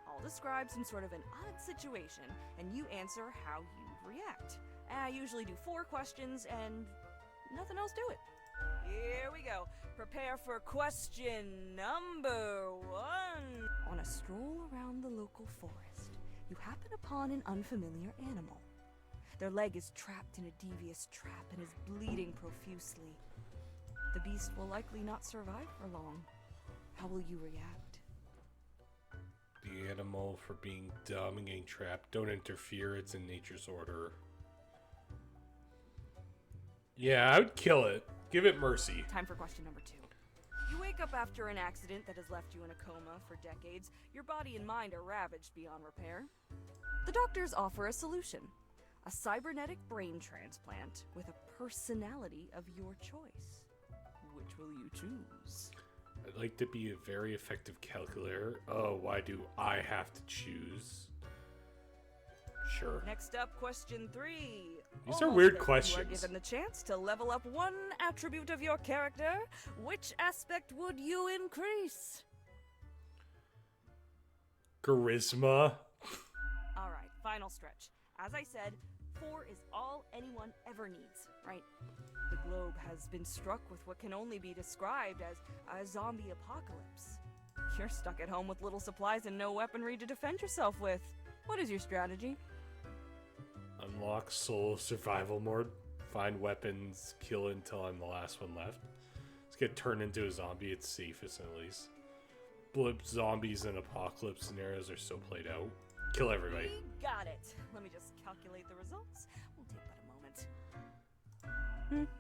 I'll describe some sort of an odd situation, and you answer how you'd react. I usually do 4 questions, and nothing else to it. Here we go. Prepare for question number 1. On a stroll around the local forest, you happen upon an unfamiliar animal. Their leg is trapped in a devious trap and is bleeding profusely. The beast will likely not survive for long. How will you react? The animal for being dumb and getting trapped. Don't interfere. It's in nature's order. Yeah, I would kill it. Give it mercy. Time for question number 2. You wake up after an accident that has left you in a coma for decades. Your body and mind are ravaged beyond repair. The doctors offer a solution. A cybernetic brain transplant with a personality of your choice. Which will you choose? I'd like to be a very effective calculator. Oh, why do I have to choose? Sure. Next up, question 3. These are Almost weird there. questions. You are given the chance to level up one attribute of your character. Which aspect would you increase? Charisma. Alright, final stretch. As I said, 4 is all anyone ever needs, right? The globe has been struck with what can only be described as a zombie apocalypse. You're stuck at home with little supplies and no weaponry to defend yourself with. What is your strategy? Unlock solo survival mode. Find weapons. Kill until I'm the last one left. Let's get turned into a zombie. It's safest at least. Blip zombies and apocalypse scenarios are so played out. Kill everybody. We got it. Let me just calculate the results. Will take but a moment.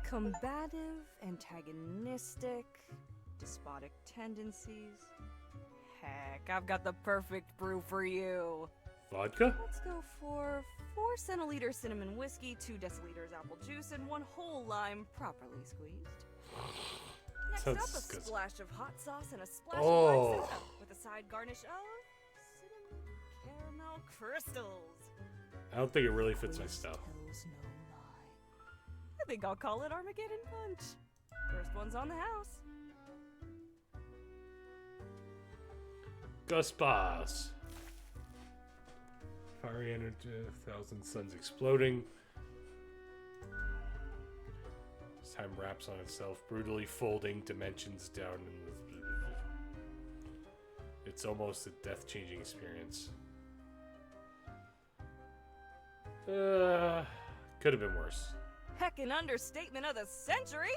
Combative, antagonistic, despotic tendencies. Heck, I've got the perfect brew for you. Vodka? Let's go for 4 centiliter cinnamon whiskey, 2 deciliters apple juice, and 1 whole lime properly squeezed. Next Sounds up, a disgusting. splash of hot sauce and a splash Oh. of lime soda with a side garnish of cinnamon caramel crystals. I don't think it really fits my This style. tells no lie. I think I'll call it Armageddon Punch. First one's on the house. Gus Boss. Fiery energy, 1,000 suns exploding. As time wraps on itself, brutally folding dimensions down. It's almost a death-changing experience. Could have been worse. Heck, an understatement of the century.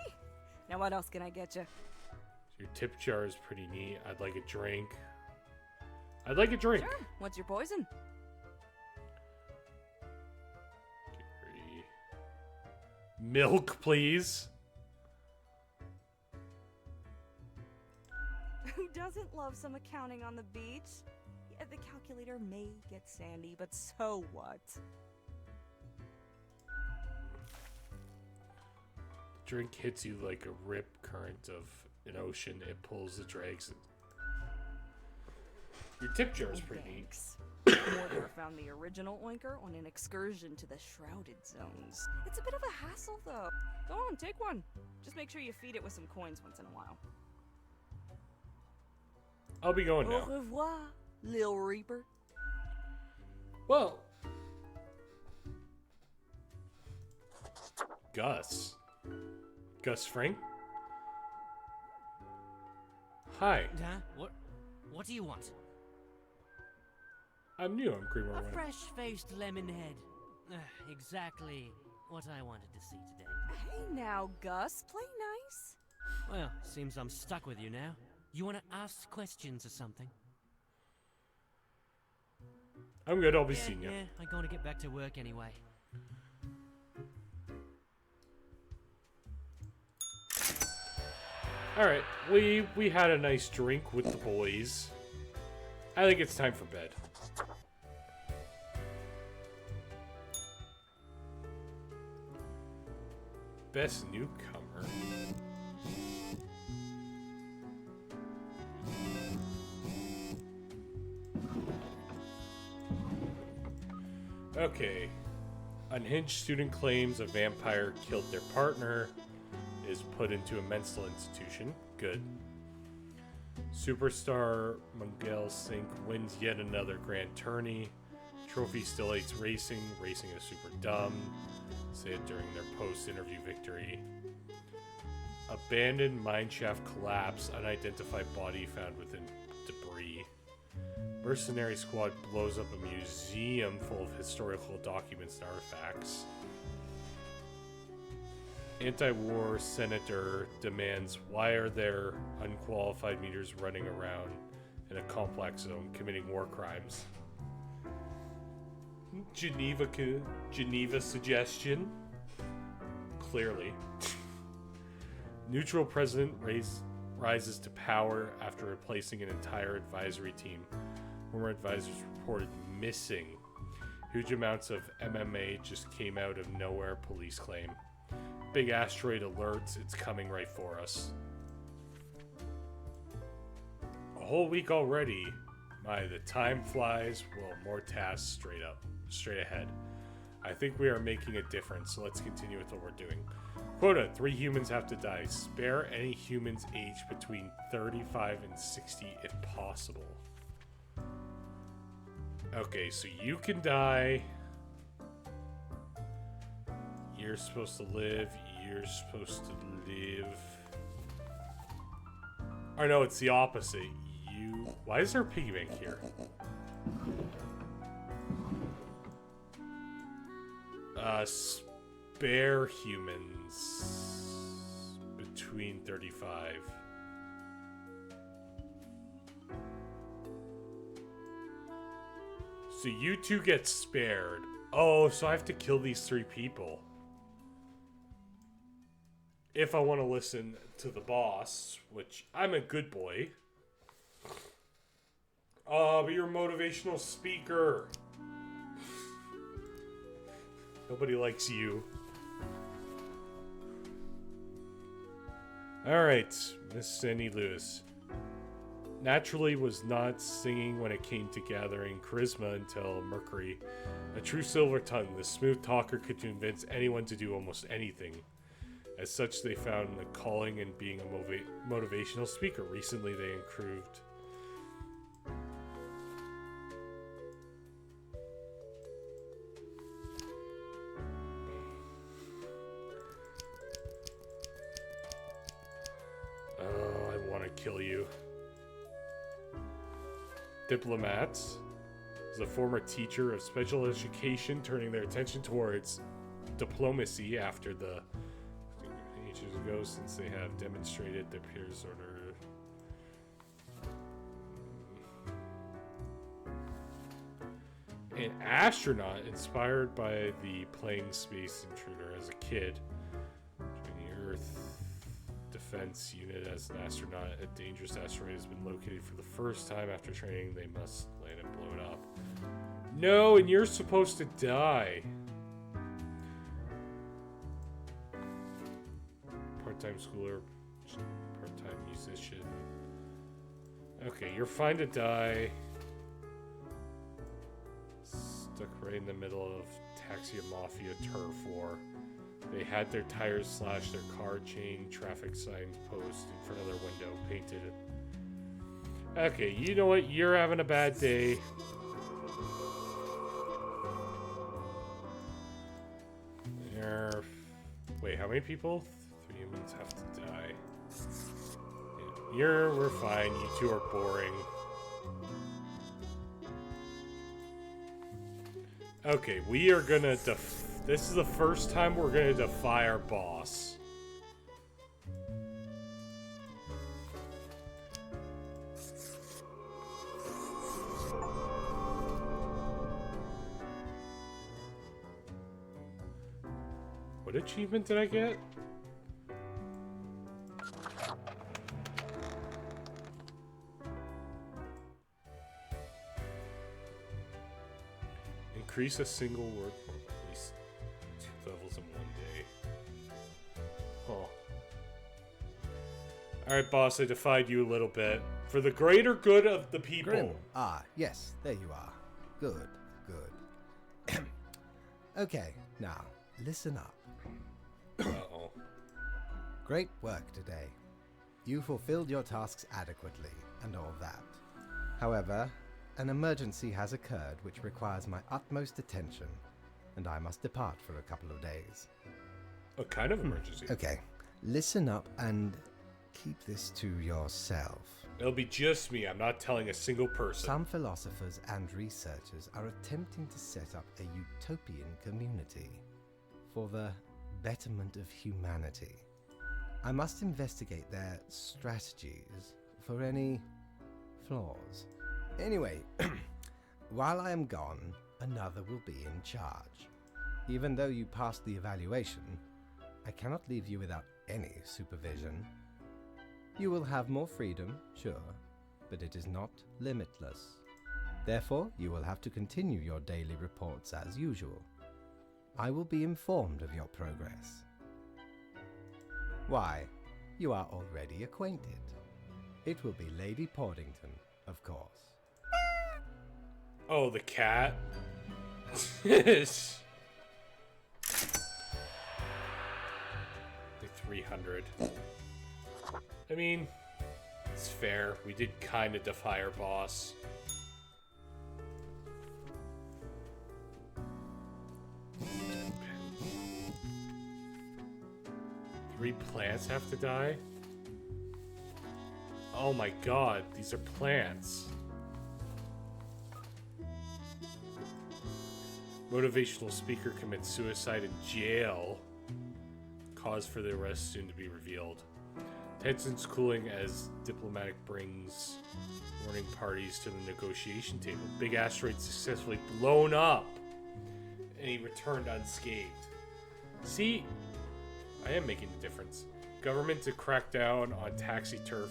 Now what else can I get you? Your tip jar is pretty neat. I'd like a drink. I'd like a drink. Sure. What's your poison? Milk, please. Who doesn't love some accounting on the beach? Yeah, the calculator may get sandy, but so what? Drink hits you like a rip current of an ocean. It pulls the drags. Your tip jar is pretty neat. Thanks. Mortimer found the original oinker on an excursion to the Shrouded Zones. It's a bit of a hassle, though. Go on, take one. Just make sure you feed it with some coins once in a while. I'll be going Au now. revoir, Lil Reaper. Well, Gus Fring. Hi, Huh? What do you want? I'm new. I'm Creamer. A Winner. fresh-faced lemon head. Exactly what I wanted to see today. Hey now, Gus, play nice. Well, seems I'm stuck with you now. You want to ask questions or something? I'm good. I'll be seeing you. Yeah, I'm going to get back to work anyway. All right, we had a nice drink with the boys. I think it's time for bed. Best newcomer. Okay. Unhinged student claims a vampire killed their partner. Is put into a mental institution. Good. Superstar Miguel Sink wins yet another grand tourney. Trophy still hates racing. Racing is super dumb. Say it during their post-interview victory. Abandoned mineshaft collapse. Unidentified body found within debris. Mercenary squad blows up a museum full of historical documents and artifacts. Anti-war senator demands why are there unqualified meters running around in a complex zone committing war crimes? Geneva suggestion? Clearly. Neutral president rises to power after replacing an entire advisory team. Former advisors reported missing. Huge amounts of MMA just came out of nowhere, police claim. Big asteroid alerts, it's coming right for us. A whole week already. My, the time flies. Well, more tasks straight ahead. I think we are making a difference, so let's continue with what we're doing. Quota, 3 humans have to die. Spare any humans aged between 35 and 60 if possible. Okay, so you can die. You're supposed to live. You're supposed to live. Or no, it's the opposite. You. Why is there a piggy bank here? Spare humans between 35. So you two get spared. Oh, so I have to kill these 3 people. If I want to listen to the boss, which I'm a good boy. But you're a motivational speaker. Nobody likes you. Alright, Miss Sandy Lewis. Naturally was not singing when it came to gathering charisma until Mercury. A true silver tongue, the smooth talker could convince anyone to do almost anything. As such, they found a calling in being a motivational speaker. Recently, they improved. Oh, I want to kill you. Diplomats. As a former teacher of special education, turning their attention towards diplomacy after the ages ago, since they have demonstrated their peers order. An astronaut inspired by the playing Space Intruder as a kid. Joining the Earth Defense Unit as an astronaut. A dangerous asteroid has been located for the first time. After training, they must land and blow it up. No, and you're supposed to die. Part-time schooler, part-time musician. Okay, you're fine to die. Stuck right in the middle of Taxi Mafia turf war. They had their tires slashed, their car chain, traffic signs post in front of their window painted. Okay, you know what? You're having a bad day. Wait, how many people? 3 humans have to die. Yeah, we're fine. You two are boring. Okay, we are gonna this is the first time we're gonna defy our boss. What achievement did I get? Increase a single word from at least 2 levels in 1 day. Oh. Alright, boss, I defied you a little bit. For the greater good of the people. Grim. Ah, yes, there you are. Good, good. Okay, now, listen up. Uh-oh. Great work today. You fulfilled your tasks adequately, and all that. However, an emergency has occurred which requires my utmost attention, and I must depart for a couple of days. What kind of emergency? Okay, listen up and keep this to yourself. It'll be just me. I'm not telling a single person. Some philosophers and researchers are attempting to set up a utopian community for the betterment of humanity. I must investigate their strategies for any flaws. Anyway, while I am gone, another will be in charge. Even though you passed the evaluation, I cannot leave you without any supervision. You will have more freedom, sure, but it is not limitless. Therefore, you will have to continue your daily reports as usual. I will be informed of your progress. Why, you are already acquainted. It will be Lady Portington, of course. Oh, the cat? 300. I mean, it's fair. We did kind of defy our boss. Three plants have to die? Oh my god, these are plants. Motivational speaker commits suicide in jail. Cause for the arrest soon to be revealed. Tensions cooling as diplomatic brings warning parties to the negotiation table. Big asteroid successfully blown up. And he returned unscathed. See, I am making a difference. Government to crack down on taxi turf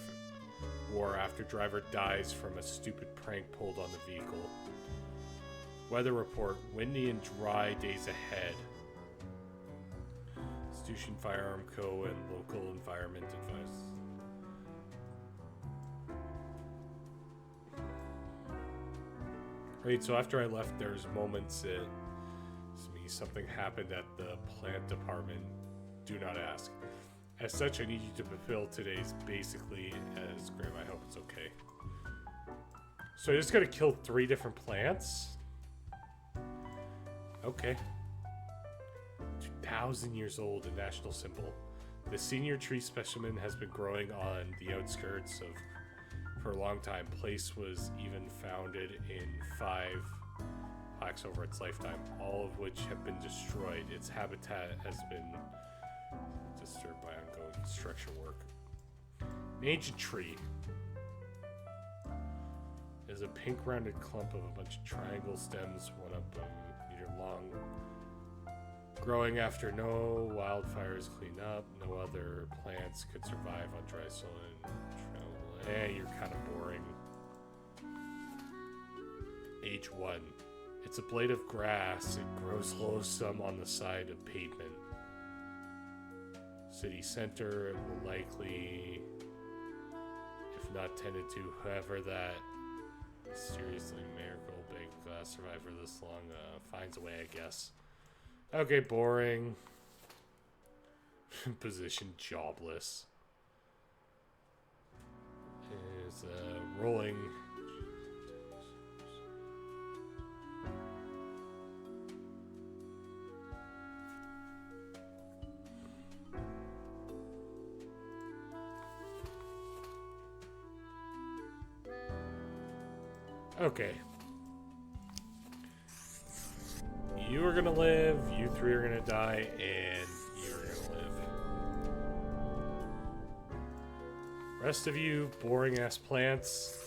war after driver dies from a stupid prank pulled on the vehicle. Weather report, windy and dry days ahead. Constitution Firearm Co. and local environment advice. Right, so after I left, there's moments that something happened at the plant department. Do not ask. As such, I need you to fulfill today's basically as Grim. I hope it's okay. So I just gotta kill 3 different plants? Okay. 2,000 years old, a national symbol. The senior tree specimen has been growing on the outskirts of for a long time. Place was even founded in 5 plaques over its lifetime, all of which have been destroyed. Its habitat has been disturbed by ongoing construction work. An ancient tree is a pink rounded clump of a bunch of triangle stems, one up a meter long, growing after no wildfires clean up. No other plants could survive on dry soil and you're kind of boring. Age 1. It's a blade of grass. It grows low some on the side of pavement. City center, it will likely, if not tended to, whoever that mysteriously miracle big survivor this long finds a way, I guess. Okay, boring. Position jobless. Is rolling. Okay. You are gonna live, you 3 are gonna die, and you're gonna live. Rest of you, boring ass plants.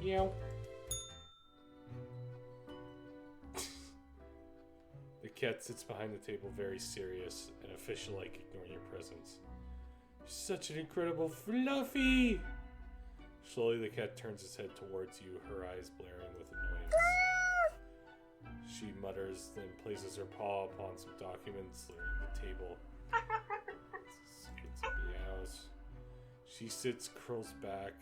Meow. The cat sits behind the table, very serious and official-like, ignoring your presence. You're such an incredible Fluffy! Slowly, the cat turns its head towards you, her eyes blaring with annoyance. She mutters, then places her paw upon some documents littering the table. Skits and meows. She sits, curls back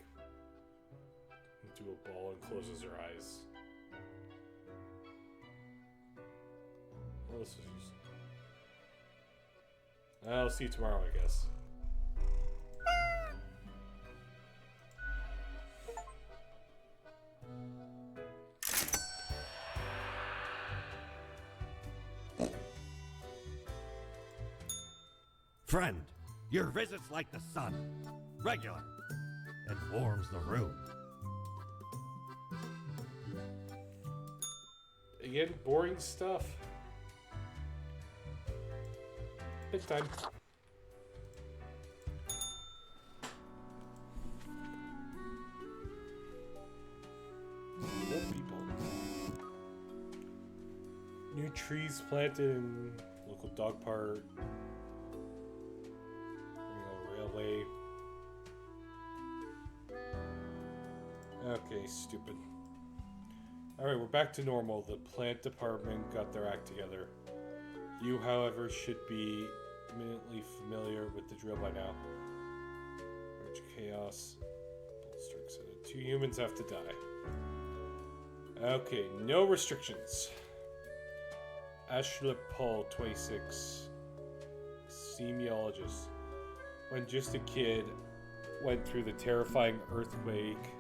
into a ball, and closes her eyes. Well, this is useless. I'll see you tomorrow, I guess. Friend, your visit's like the sun, regular, and warms the room. Again, boring stuff. Bedtime. Old people. New trees planted in local dog park. Railway. Okay, stupid. Alright, we're back to normal. The plant department got their act together. You, however, should be eminently familiar with the drill by now. Urge chaos. Bolt strikes at it. 2 humans have to die. Okay, no restrictions. Ashley Paul, 26. Semiologist. When just a kid, went through the terrifying earthquake.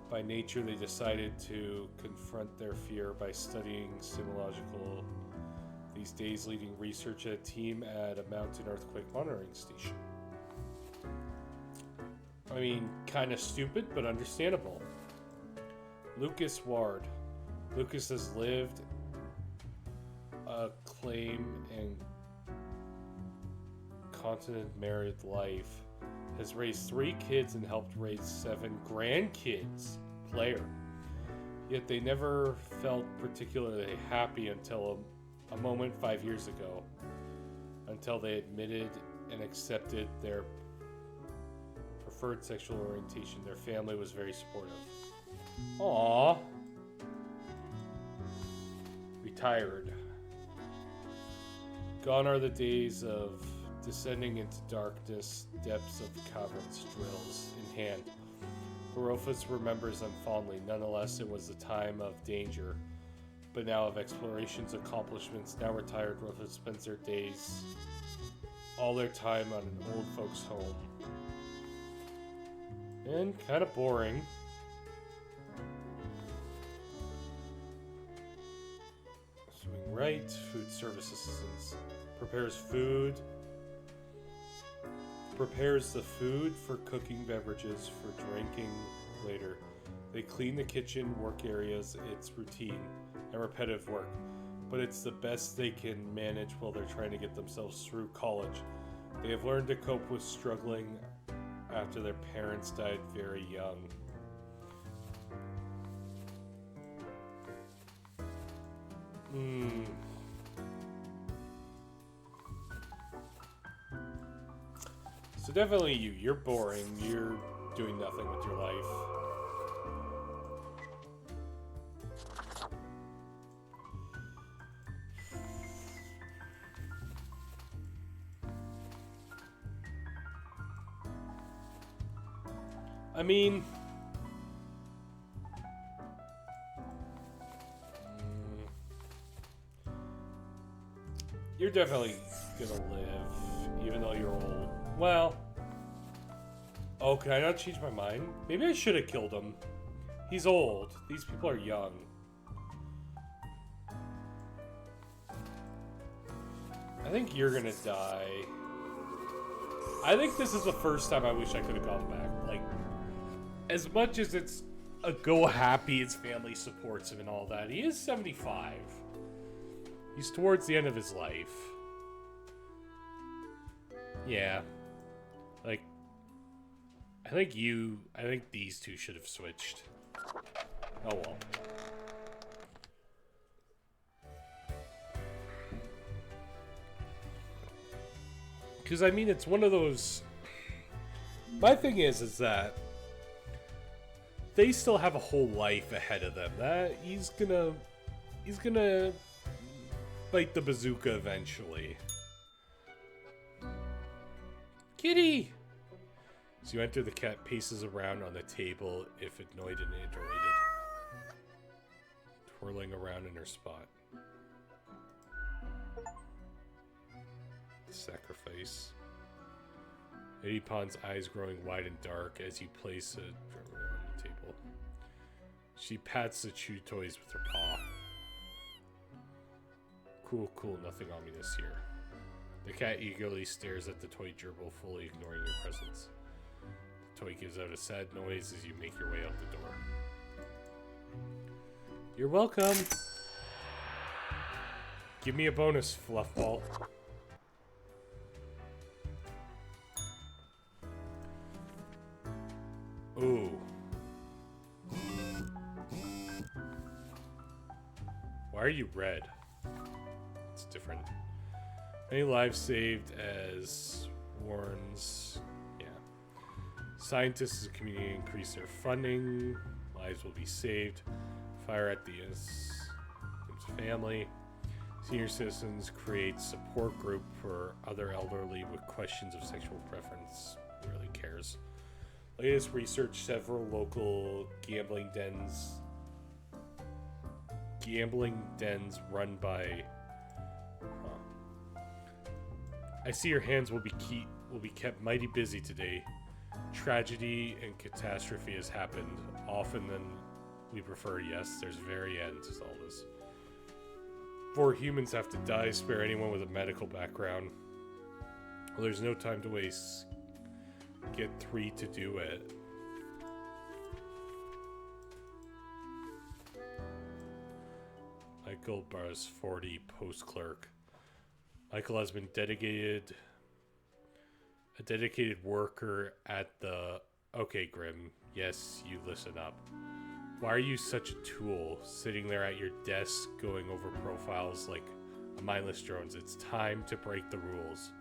By nature, they decided to confront their fear by studying semiological. These days, leading research at a team at a mountain earthquake monitoring station. I mean, kind of stupid, but understandable. Lucas Ward. Lucas has lived a claim and continent married life, has raised 3 kids and helped raise 7 grandkids. Player. Yet they never felt particularly happy until a moment 5 years ago, until they admitted and accepted their preferred sexual orientation. Their family was very supportive. Aww. Retired. Gone are the days of descending into darkness, depths of caverns, drills in hand. Herophus remembers them fondly. Nonetheless, it was a time of danger, but now of explorations, accomplishments. Now retired, Herophus spends their days, all their time on an old folks' home. And kind of boring. Swing right, food service assistants. Prepares food. Prepares the food for cooking, beverages for drinking later. They clean the kitchen, work areas. It's routine and repetitive work, but it's the best they can manage while they're trying to get themselves through college. They have learned to cope with struggling after their parents died very young. So definitely you. You're boring. You're doing nothing with your life. I mean, you're definitely gonna live, even though you're old. Well, oh, can I not change my mind? Maybe I should have killed him. He's old. These people are young. I think you're gonna die. I think this is the first time I wish I could have gone back. Like, as much as it's a go happy, his family supports him and all that, he is 75. He's towards the end of his life. Yeah. Like, I think these two should have switched. Oh well. Because, I mean, it's one of those... My thing is that they still have a whole life ahead of them. That he's gonna bite the bazooka eventually. Kitty! So you enter, the cat paces around on the table, if annoyed and iterated, twirling around in her spot. Sacrifice. Edipon's eyes growing wide and dark as you place a drum on the table. She pats the chew toys with her paw. Cool, cool, nothing ominous here. The cat eagerly stares at the toy gerbil, fully ignoring your presence. The toy gives out a sad noise as you make your way out the door. You're welcome! Give me a bonus, Fluffball. Ooh. Why are you red? It's different. Any lives saved as warns. Yeah. Scientists and community increase their funding. Lives will be saved. Fire at the family. Senior citizens create support group for other elderly with questions of sexual preference. Who really cares? Latest research, several local gambling dens run by... I see your hands will be kept mighty busy today. Tragedy and catastrophe has happened often than we prefer. Yes, there's very end to all this. 4 humans have to die. Spare anyone with a medical background. Well, there's no time to waste. Get 3 to do it. Michael Bars 40, post clerk. Michael has been a dedicated worker at the... Okay, Grim. Yes, you listen up. Why are you such a tool, sitting there at your desk going over profiles like a mindless drones? It's time to break the rules.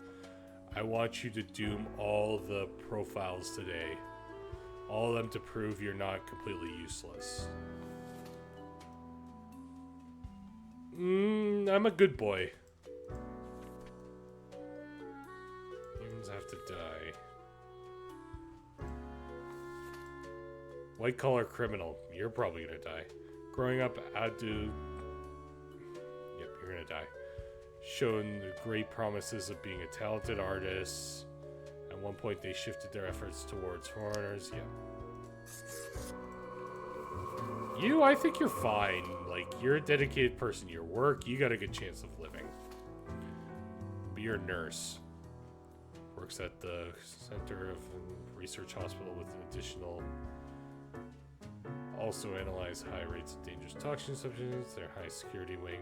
I want you to doom all the profiles today. All of them to prove you're not completely useless. I'm a good boy. Humans have to die. White collar criminal. You're probably gonna die. Growing up, Yep, you're gonna die. Shown the great promises of being a talented artist. At one point, they shifted their efforts towards foreigners. Yep. You, I think you're fine. Like, you're a dedicated person to your work. You got a good chance of living. But you're a nurse. Works at the Center of Research Hospital with additional... Also analyze high rates of dangerous toxin substances. They're high security wing.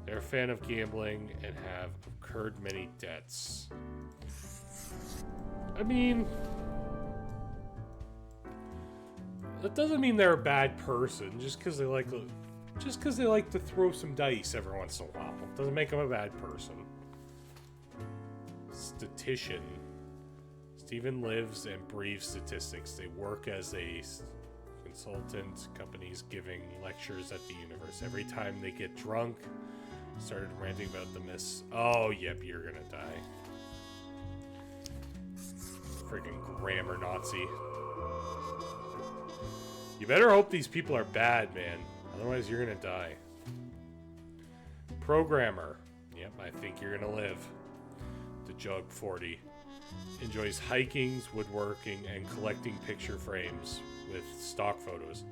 They're a fan of gambling and have incurred many debts. I mean... That doesn't mean they're a bad person just because they like to throw some dice every once in a while. Doesn't make them a bad person. Statistician. Stephen lives and breathes statistics. They work as a consultant. Companies giving lectures at the universe. Every time they get drunk, started ranting about the miss. Oh, yep, you're gonna die. Freaking grammar Nazi. You better hope these people are bad, man. Otherwise, you're gonna die. Programmer. Yep, I think you're gonna live. The Jug 40. Enjoys hiking, woodworking, and collecting picture frames with stock photos.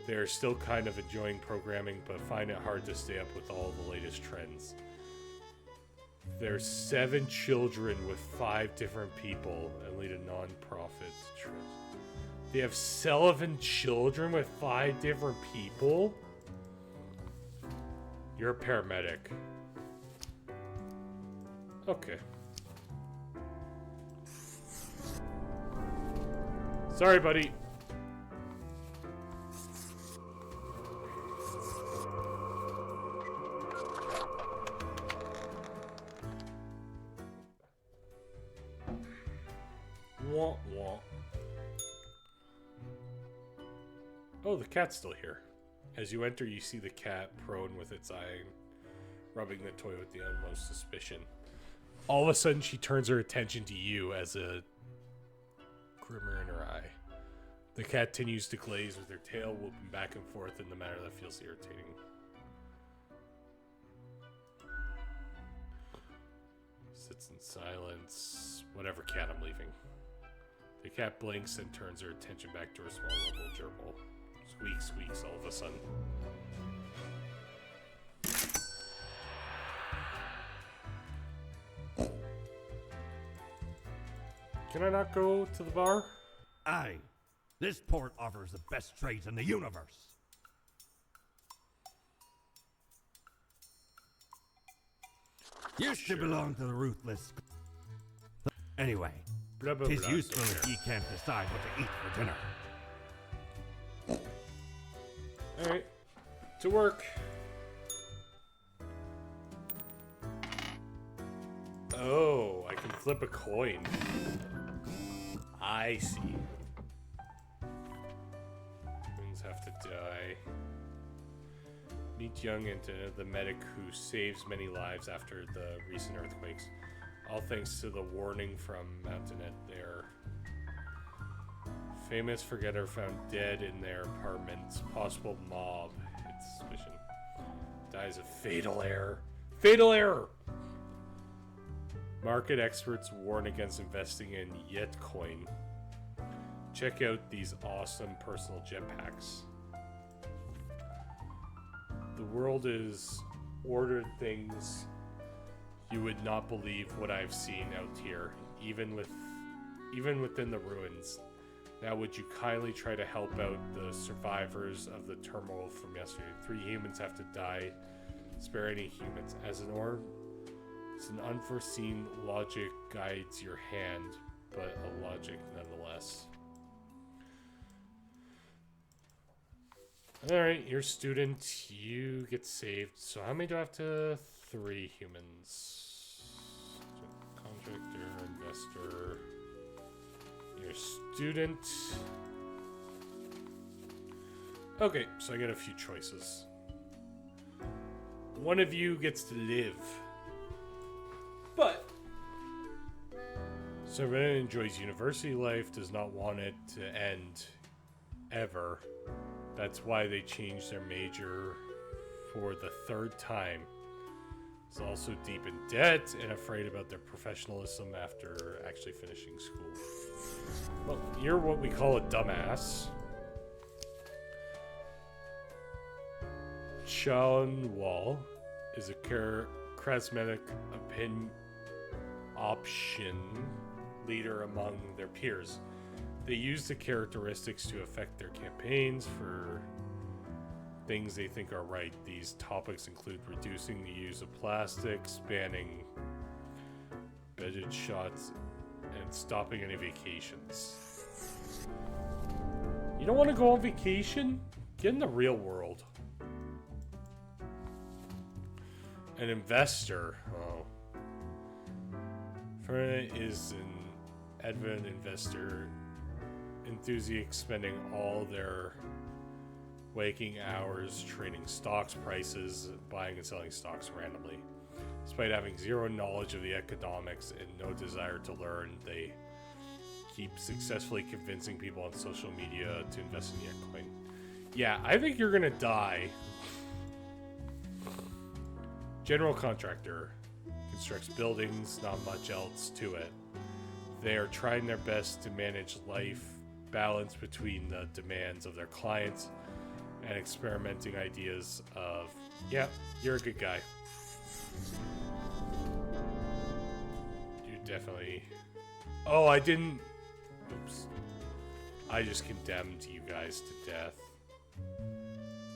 They are still kind of enjoying programming, but find it hard to stay up with all the latest trends. There's 7 children with 5 different people and lead a non-profit trust. They have 7 children with 5 different people? You're a paramedic. Okay. Sorry, buddy. Wah, wah. Oh, the cat's still here. As you enter, you see the cat prone with its eye, rubbing the toy with the utmost suspicion. All of a sudden, she turns her attention to you as a glimmer in her eye. The cat continues to glaze with her tail whooping back and forth in the manner that feels irritating. Sits in silence. Whatever, cat, I'm leaving. The cat blinks and turns her attention back to her small little gerbil. Squeak, squeaks all of a sudden. Can I not go to the bar? Aye. This port offers the best trades in the universe. Used to belong to the ruthless. Anyway, Blah, blah, tis blah, useful don't if care. ye can't decide what to eat for dinner. Alright. To work. Oh, I can flip a coin. I see. Humans have to die. Meet Young Inta, the medic who saves many lives after the recent earthquakes. All thanks to the warning from Mountainette there. Famous forgetter found dead in their apartment. Possible mob. It's suspicion. Dies of fatal error. Fatal error! Market experts warn against investing in Yetcoin. Check out these awesome personal jetpacks. The world is ordered things you would not believe what I've seen out here, even within the ruins. Now would you kindly try to help out the survivors of the turmoil from yesterday? 3 humans have to die. Spare any humans. As an unforeseen logic guides your hand, but a logic nonetheless. Alright, you're a student. You get saved. So how many do I have to? 3 humans. Contractor, investor. You're a student. Okay, so I got a few choices. One of you gets to live. But Servana enjoys university life, does not want it to end ever. That's why they changed their major for the third time. Is also deep in debt and afraid about their professionalism after actually finishing school. Well, you're what we call a dumbass. Chunwall is a charismatic option leader among their peers. They use the characteristics to affect their campaigns for things they think are right. These topics include reducing the use of plastics, banning budget shots, and stopping any vacations. You don't want to go on vacation? Get in the real world. An investor. Oh. Ferna is an avid investor enthusiast, spending all their waking hours trading stocks prices, buying and selling stocks randomly. Despite having zero knowledge of the economics and no desire to learn, they keep successfully convincing people on social media to invest in the Bitcoin. Yeah, I think you're gonna die. General contractor. Constructs buildings, not much else to it. They are trying their best to manage life balance between the demands of their clients and experimenting ideas of, yeah, you're a good guy. You definitely... Oh, I didn't... Oops. I just condemned you guys to death.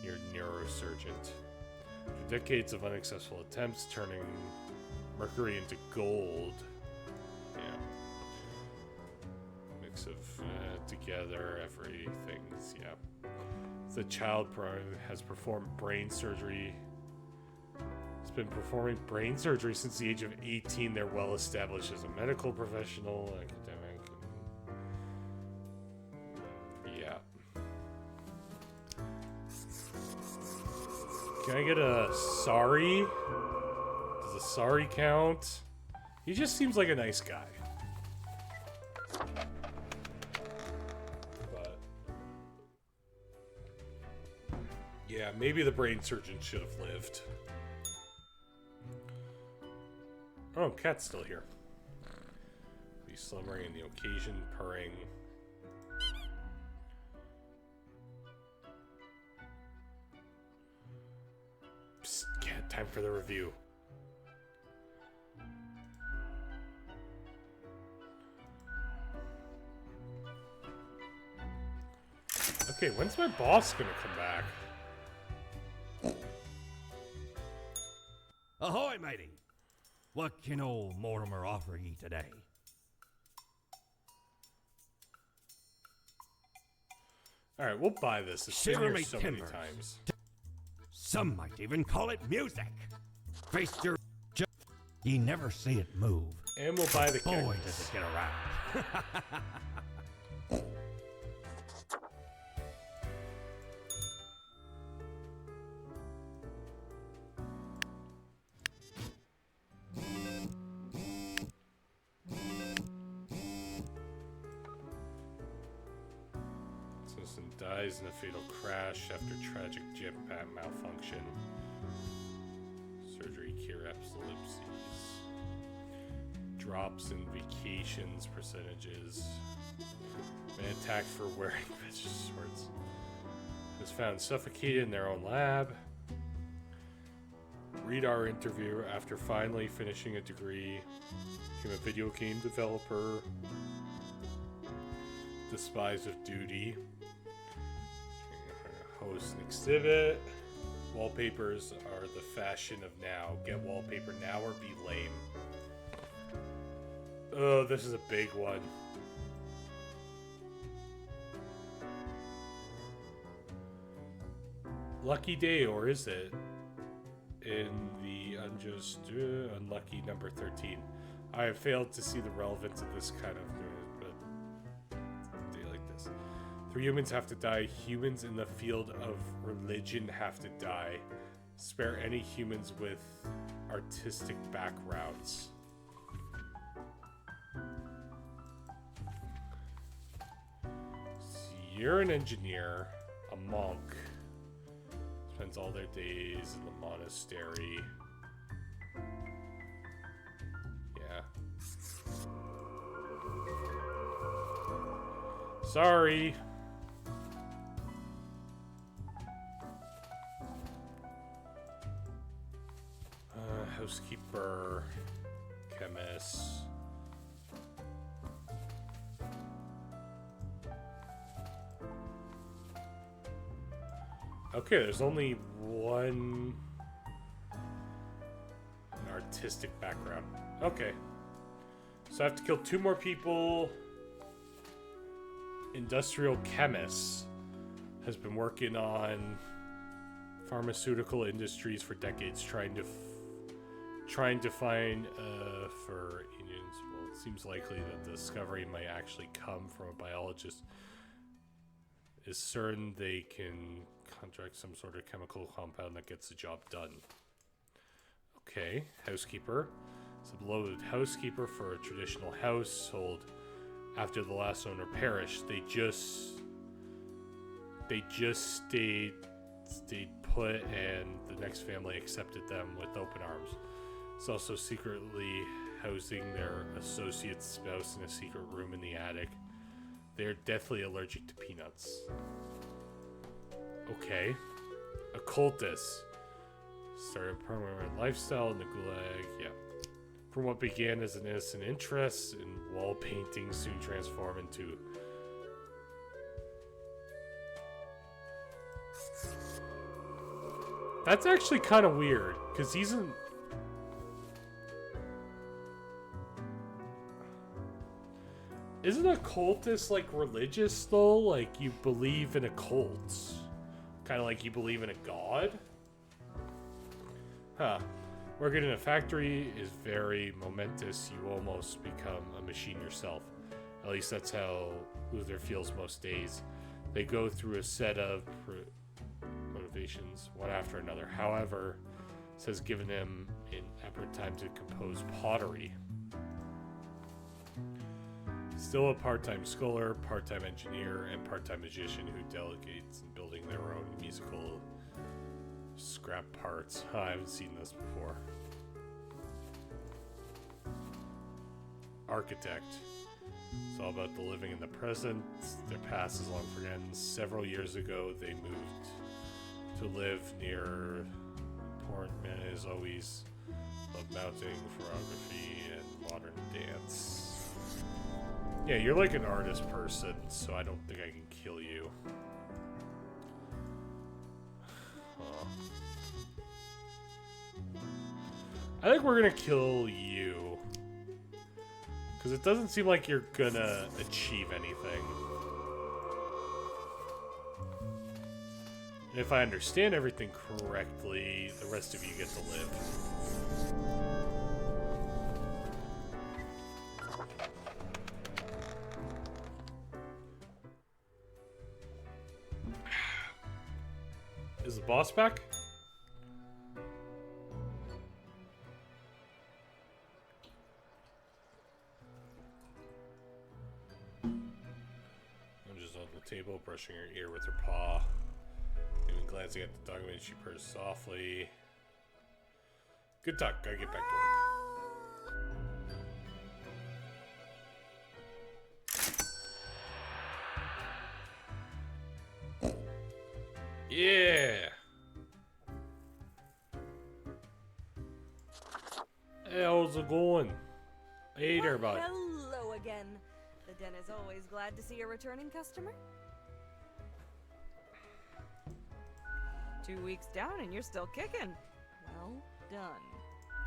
You're a neurosurgeon. After decades of unsuccessful attempts turning mercury into gold. Yeah. Mix of together everything's, yeah. The child has performed brain surgery. Has been performing brain surgery since the age of 18. They're well established as a medical professional, academic. Yeah. Can I get a sorry? Does a sorry count? He just seems like a nice guy. But yeah, maybe the brain surgeon should have lived. Oh, cat's still here. Be slumbering in the occasion, purring. Psst, cat, time for the review. Okay, when's my boss gonna come back? Ahoy, matey! What can old Mortimer offer ye today? Alright, we'll buy this. It's been Shiver here me so many timbers. times. Some might even call it music. Face your... Ye never see it move. And we'll buy the Boy, cactus. does it get around. Citizen dies in a fatal crash after tragic jetpack malfunction. Surgery cure epilepsies. Drops in vacations percentages. Man attacked for wearing vicious swords. Was found suffocated in their own lab. Read our interview after finally finishing a degree. Became a video game developer. Despised of duty. Host an exhibit. Wallpapers are the fashion of now. Get wallpaper now or be lame. Oh, this is a big one. Lucky day, or is it? In the unlucky number 13. I have failed to see the relevance of this kind of news, but day like this. 3 humans have to die. Humans in the field of religion have to die. Spare any humans with artistic backgrounds. So you're an engineer, a monk. Spends all their days in the monastery. Yeah. Sorry. Housekeeper, chemist. Okay, there's only one artistic background. Okay. So I have to kill 2 more people. Industrial chemist has been working on pharmaceutical industries for decades, trying to find for unions. Well, it seems likely that the discovery might actually come from a biologist. Is certain they can contract some sort of chemical compound that gets the job done. Okay, housekeeper. It's a beloved housekeeper for a traditional household. After the last owner perished, they just stayed put, and the next family accepted them with open arms. It's also secretly housing their associate's spouse in a secret room in the attic. They're deathly allergic to peanuts. Okay. Occultist. Started a permanent lifestyle in the Gulag. Yeah. From what began as an innocent interest in wall painting soon transformed into... That's actually kind of weird, because he's in... Isn't a cultist, like, religious, though? Like, you believe in occults. Kind of like you believe in a god? Huh. Working in a factory is very momentous. You almost become a machine yourself. At least that's how Luther feels most days. They go through a set of motivations, one after another. However, this has given him an ample time to compose pottery. Still a part-time scholar, part-time engineer, and part-time magician who delegates in building their own musical scrap parts. I haven't seen this before. Architect. It's all about the living in the present. Their past is long forgotten. Several years ago, they moved to live near Portman. Is always loved mounting, photography, and modern dance. Yeah, you're like an artist person, so I don't think I can kill you. Huh. I think we're gonna kill you. Because it doesn't seem like you're gonna achieve anything. And if I understand everything correctly, the rest of you get to live. Is the boss back? I'm just on the table, brushing her ear with her paw. Even glancing at the document, she purrs softly. Good talk, gotta get back to work. Yeah! Hey, how's it going? Hey there, bud. Hello again. The den is always glad to see a returning customer. 2 weeks down and you're still kicking. Well done.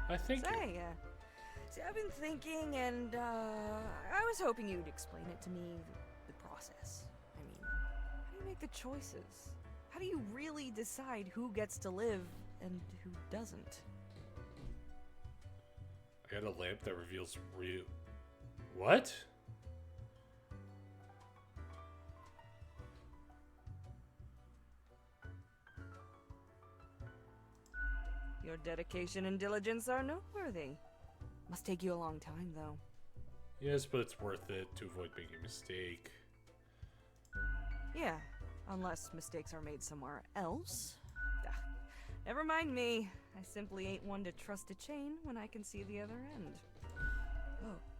I think... Say, see, I've been thinking, and I was hoping you'd explain it to me, the process. I mean, how do you make the choices? How do you really decide who gets to live and who doesn't? I got a lamp that reveals What? Your dedication and diligence are noteworthy. Must take you a long time, though. Yes, but it's worth it to avoid making a mistake. Yeah, unless mistakes are made somewhere else. Ah, never mind me. I simply ain't one to trust a chain when I can see the other end.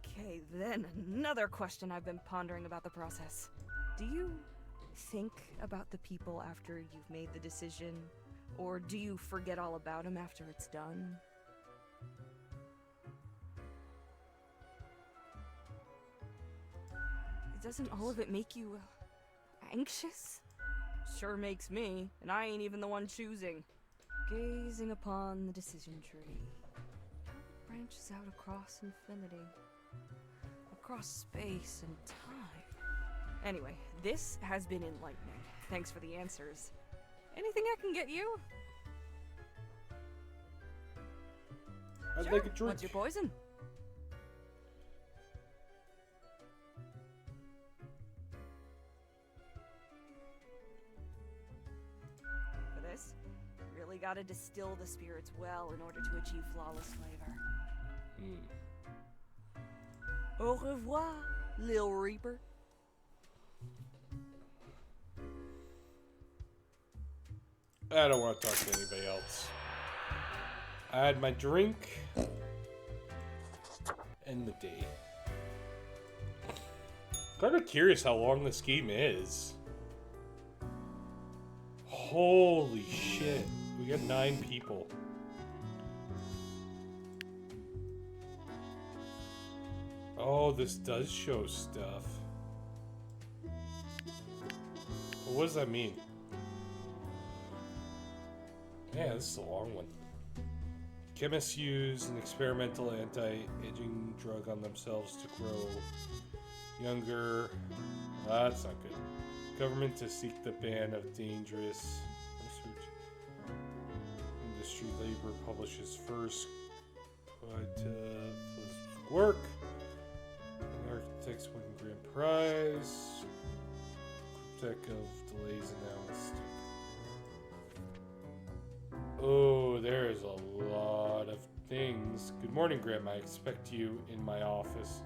Okay, then another question I've been pondering about the process. Do you think about the people after you've made the decision? Or do you forget all about them after it's done? Doesn't all of it make you anxious? Sure makes me, and I ain't even the one choosing. Gazing upon the decision tree. Branches out across infinity. Across space and time. Anyway, this has been enlightening. Thanks for the answers. Anything I can get you? I'd Sure. like a drink. What's your poison? For this, you really gotta distill the spirits well in order to achieve flawless flavor. Au revoir, Lil Reaper. I don't want to talk to anybody else. I had my drink. End the day. Kind of curious how long this game is. Holy shit. We got 9 people. Oh, this does show stuff. What does that mean? Yeah, this is a long one. Chemists use an experimental anti-aging drug on themselves to grow younger. That's not good. Government to seek the ban of dangerous research. Industry labor publishes first. Work. Architects win grand prize. Cryptech of delays announced. Oh, there is a lot of things. Good morning, Graham. I expect you in my office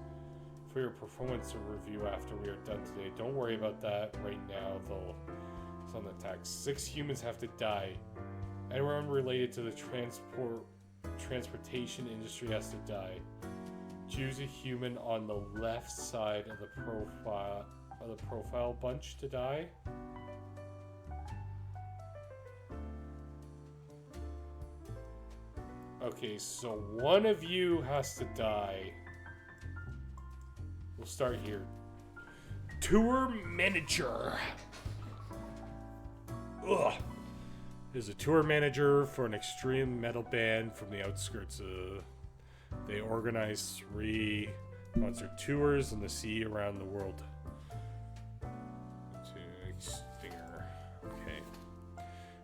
for your performance review after we are done today. Don't worry about that right now, though. It's on the text. 6 humans have to die. Anyone related to the transportation industry has to die. Choose a human on the left side of the profile bunch to die. Okay, so one of you has to die. We'll start here. Tour manager. Ugh. Is a tour manager for an extreme metal band from the outskirts of. They organize 3 concert tours in the sea around the world. Stinger. Okay.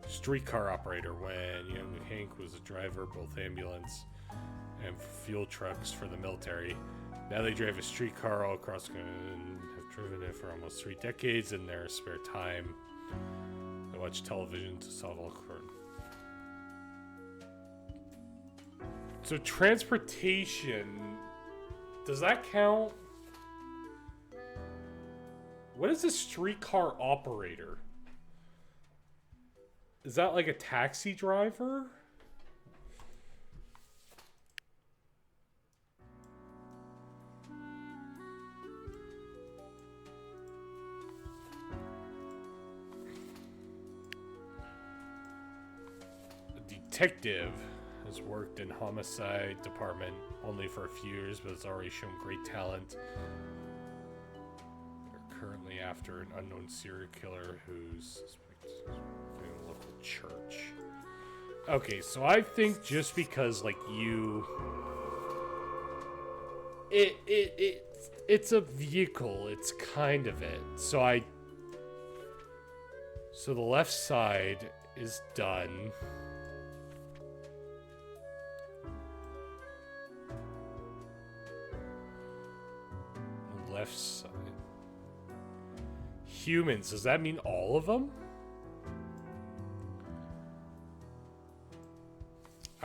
Streetcar operator. When young Hank was a driver, both ambulance and fuel trucks for the military. Now they drive a streetcar all across and have driven it for almost 3 decades in their spare time. They watch television to solve all crime. So transportation, does that count? What is a streetcar operator? Is that like a taxi driver? A detective has worked in homicide department only for a few years, but has already shown great talent. They're currently after an unknown serial killer who's suspected in a local church. Okay, so I think just because like it's a vehicle, it's kind of it. So the left side is done. Left side. Humans, does that mean all of them?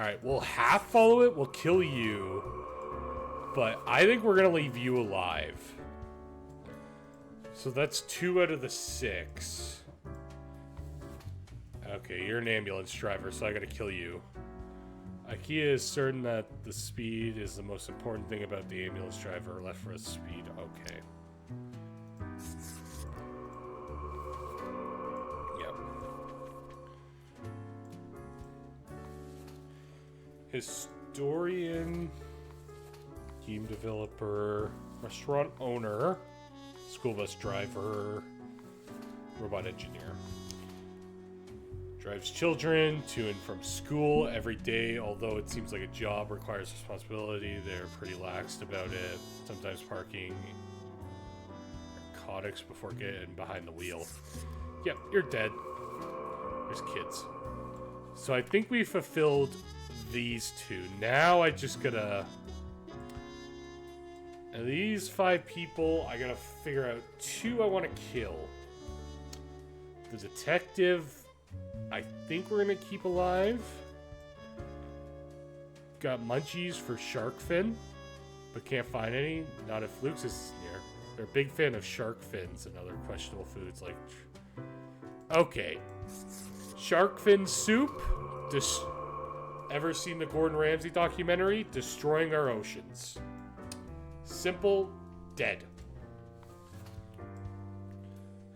Alright, we'll half follow it, we'll kill you. But I think we're gonna leave you alive. So that's 2 out of the 6. Okay, you're an ambulance driver, so I gotta kill you. IKEA is certain that the speed is the most important thing about the ambulance driver. Left for a speed, okay. Yep. Historian, game developer, restaurant owner, school bus driver, robot engineer. Drives children to and from school every day, although it seems like a job requires responsibility. They're pretty laxed about it. Sometimes parking narcotics before getting behind the wheel. Yep, you're dead. There's kids. So I think we fulfilled these 2. Now I just gotta... And these 5 people, I gotta figure out 2 I want to kill. The detective... I think we're gonna keep alive. Got munchies for shark fin, but can't find any. Not if Luke's is near. They're a big fan of shark fins and other questionable foods like... Okay. Shark fin soup. Ever seen the Gordon Ramsay documentary? Destroying Our Oceans. Simple, dead.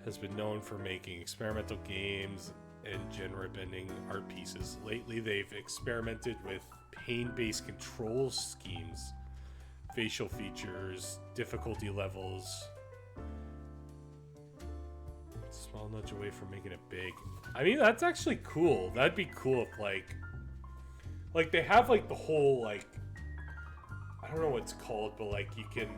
Has been known for making experimental games and genre-bending art pieces. Lately, they've experimented with pain-based control schemes, facial features, difficulty levels. Small nudge away from making it big. I mean, that's actually cool. That'd be cool if, like they have, like, the whole, like, I don't know what it's called, but, like, you can...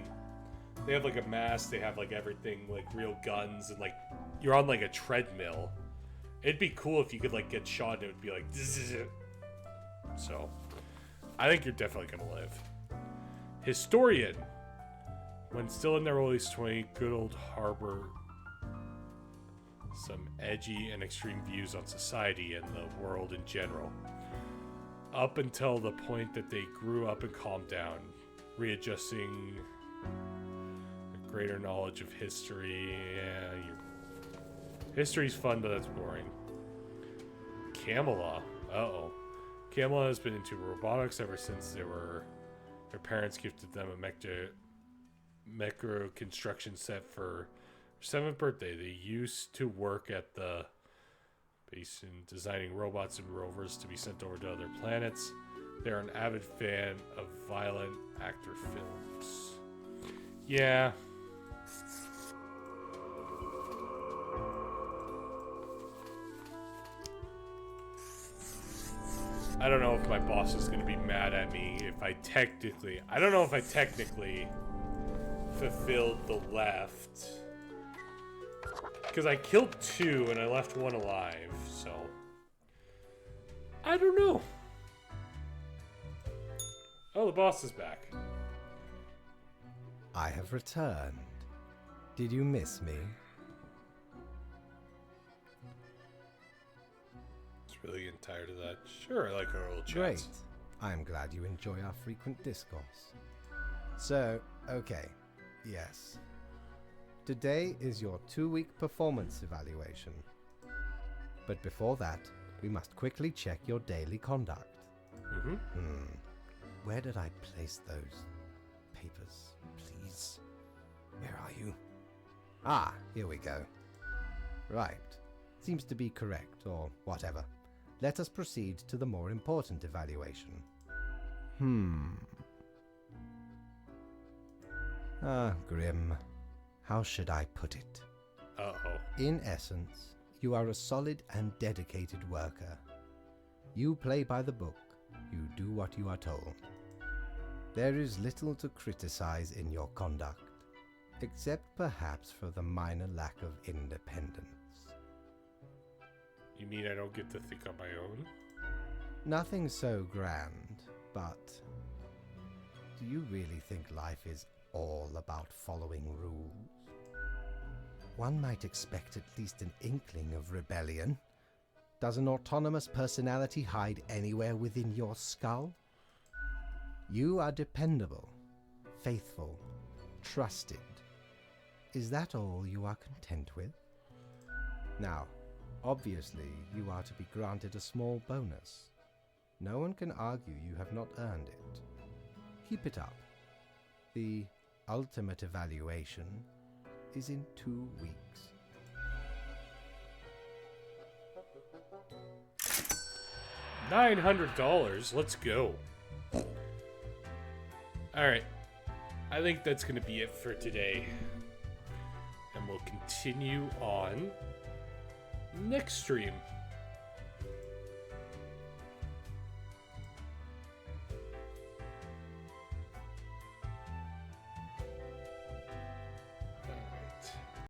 They have, like, a mask, they have, like, everything, like, real guns, and, like, you're on, like, a treadmill. It'd be cool if you could, like, get shot and it would be like... So, I think you're definitely gonna live. Historian. When still in their early 20s, good old harbor some edgy and extreme views on society and the world in general. Up until the point that they grew up and calmed down, readjusting a greater knowledge of history. Yeah, history's fun, but that's boring. Camelot. Uh-oh. Camelot has been into robotics ever since their parents gifted them a Mecro construction set for their 7th birthday. They used to work at the base in designing robots and rovers to be sent over to other planets. They're an avid fan of violent actor films. Yeah. I don't know if my boss is going to be mad at me if I technically... I don't know if I technically fulfilled the left. Because I killed 2 and I left 1 alive, so... I don't know. Oh, the boss is back. I have returned. Did you miss me? Really getting tired of that. Sure, I like our old chats. Great. I'm glad you enjoy our frequent discourse. So, okay. Yes. Today is your 2-week performance evaluation. But before that, we must quickly check your daily conduct. Where did I place those papers, please? Where are you? Ah, here we go. Right. Seems to be correct, or whatever. Let us proceed to the more important evaluation. Grim. How should I put it? Uh-oh. In essence, you are a solid and dedicated worker. You play by the book. You do what you are told. There is little to criticize in your conduct, except perhaps for the minor lack of independence. You mean I don't get to think on my own? Nothing so grand, but do you really think life is all about following rules? One might expect at least an inkling of rebellion. Does an autonomous personality hide anywhere within your skull? You are dependable, faithful, trusted. Is that all you are content with? Now, obviously, you are to be granted a small bonus. No one can argue you have not earned it. Keep it up. The ultimate evaluation is in 2 weeks. $900. Let's go. Alright. I think that's going to be it for today. And we'll continue on next stream.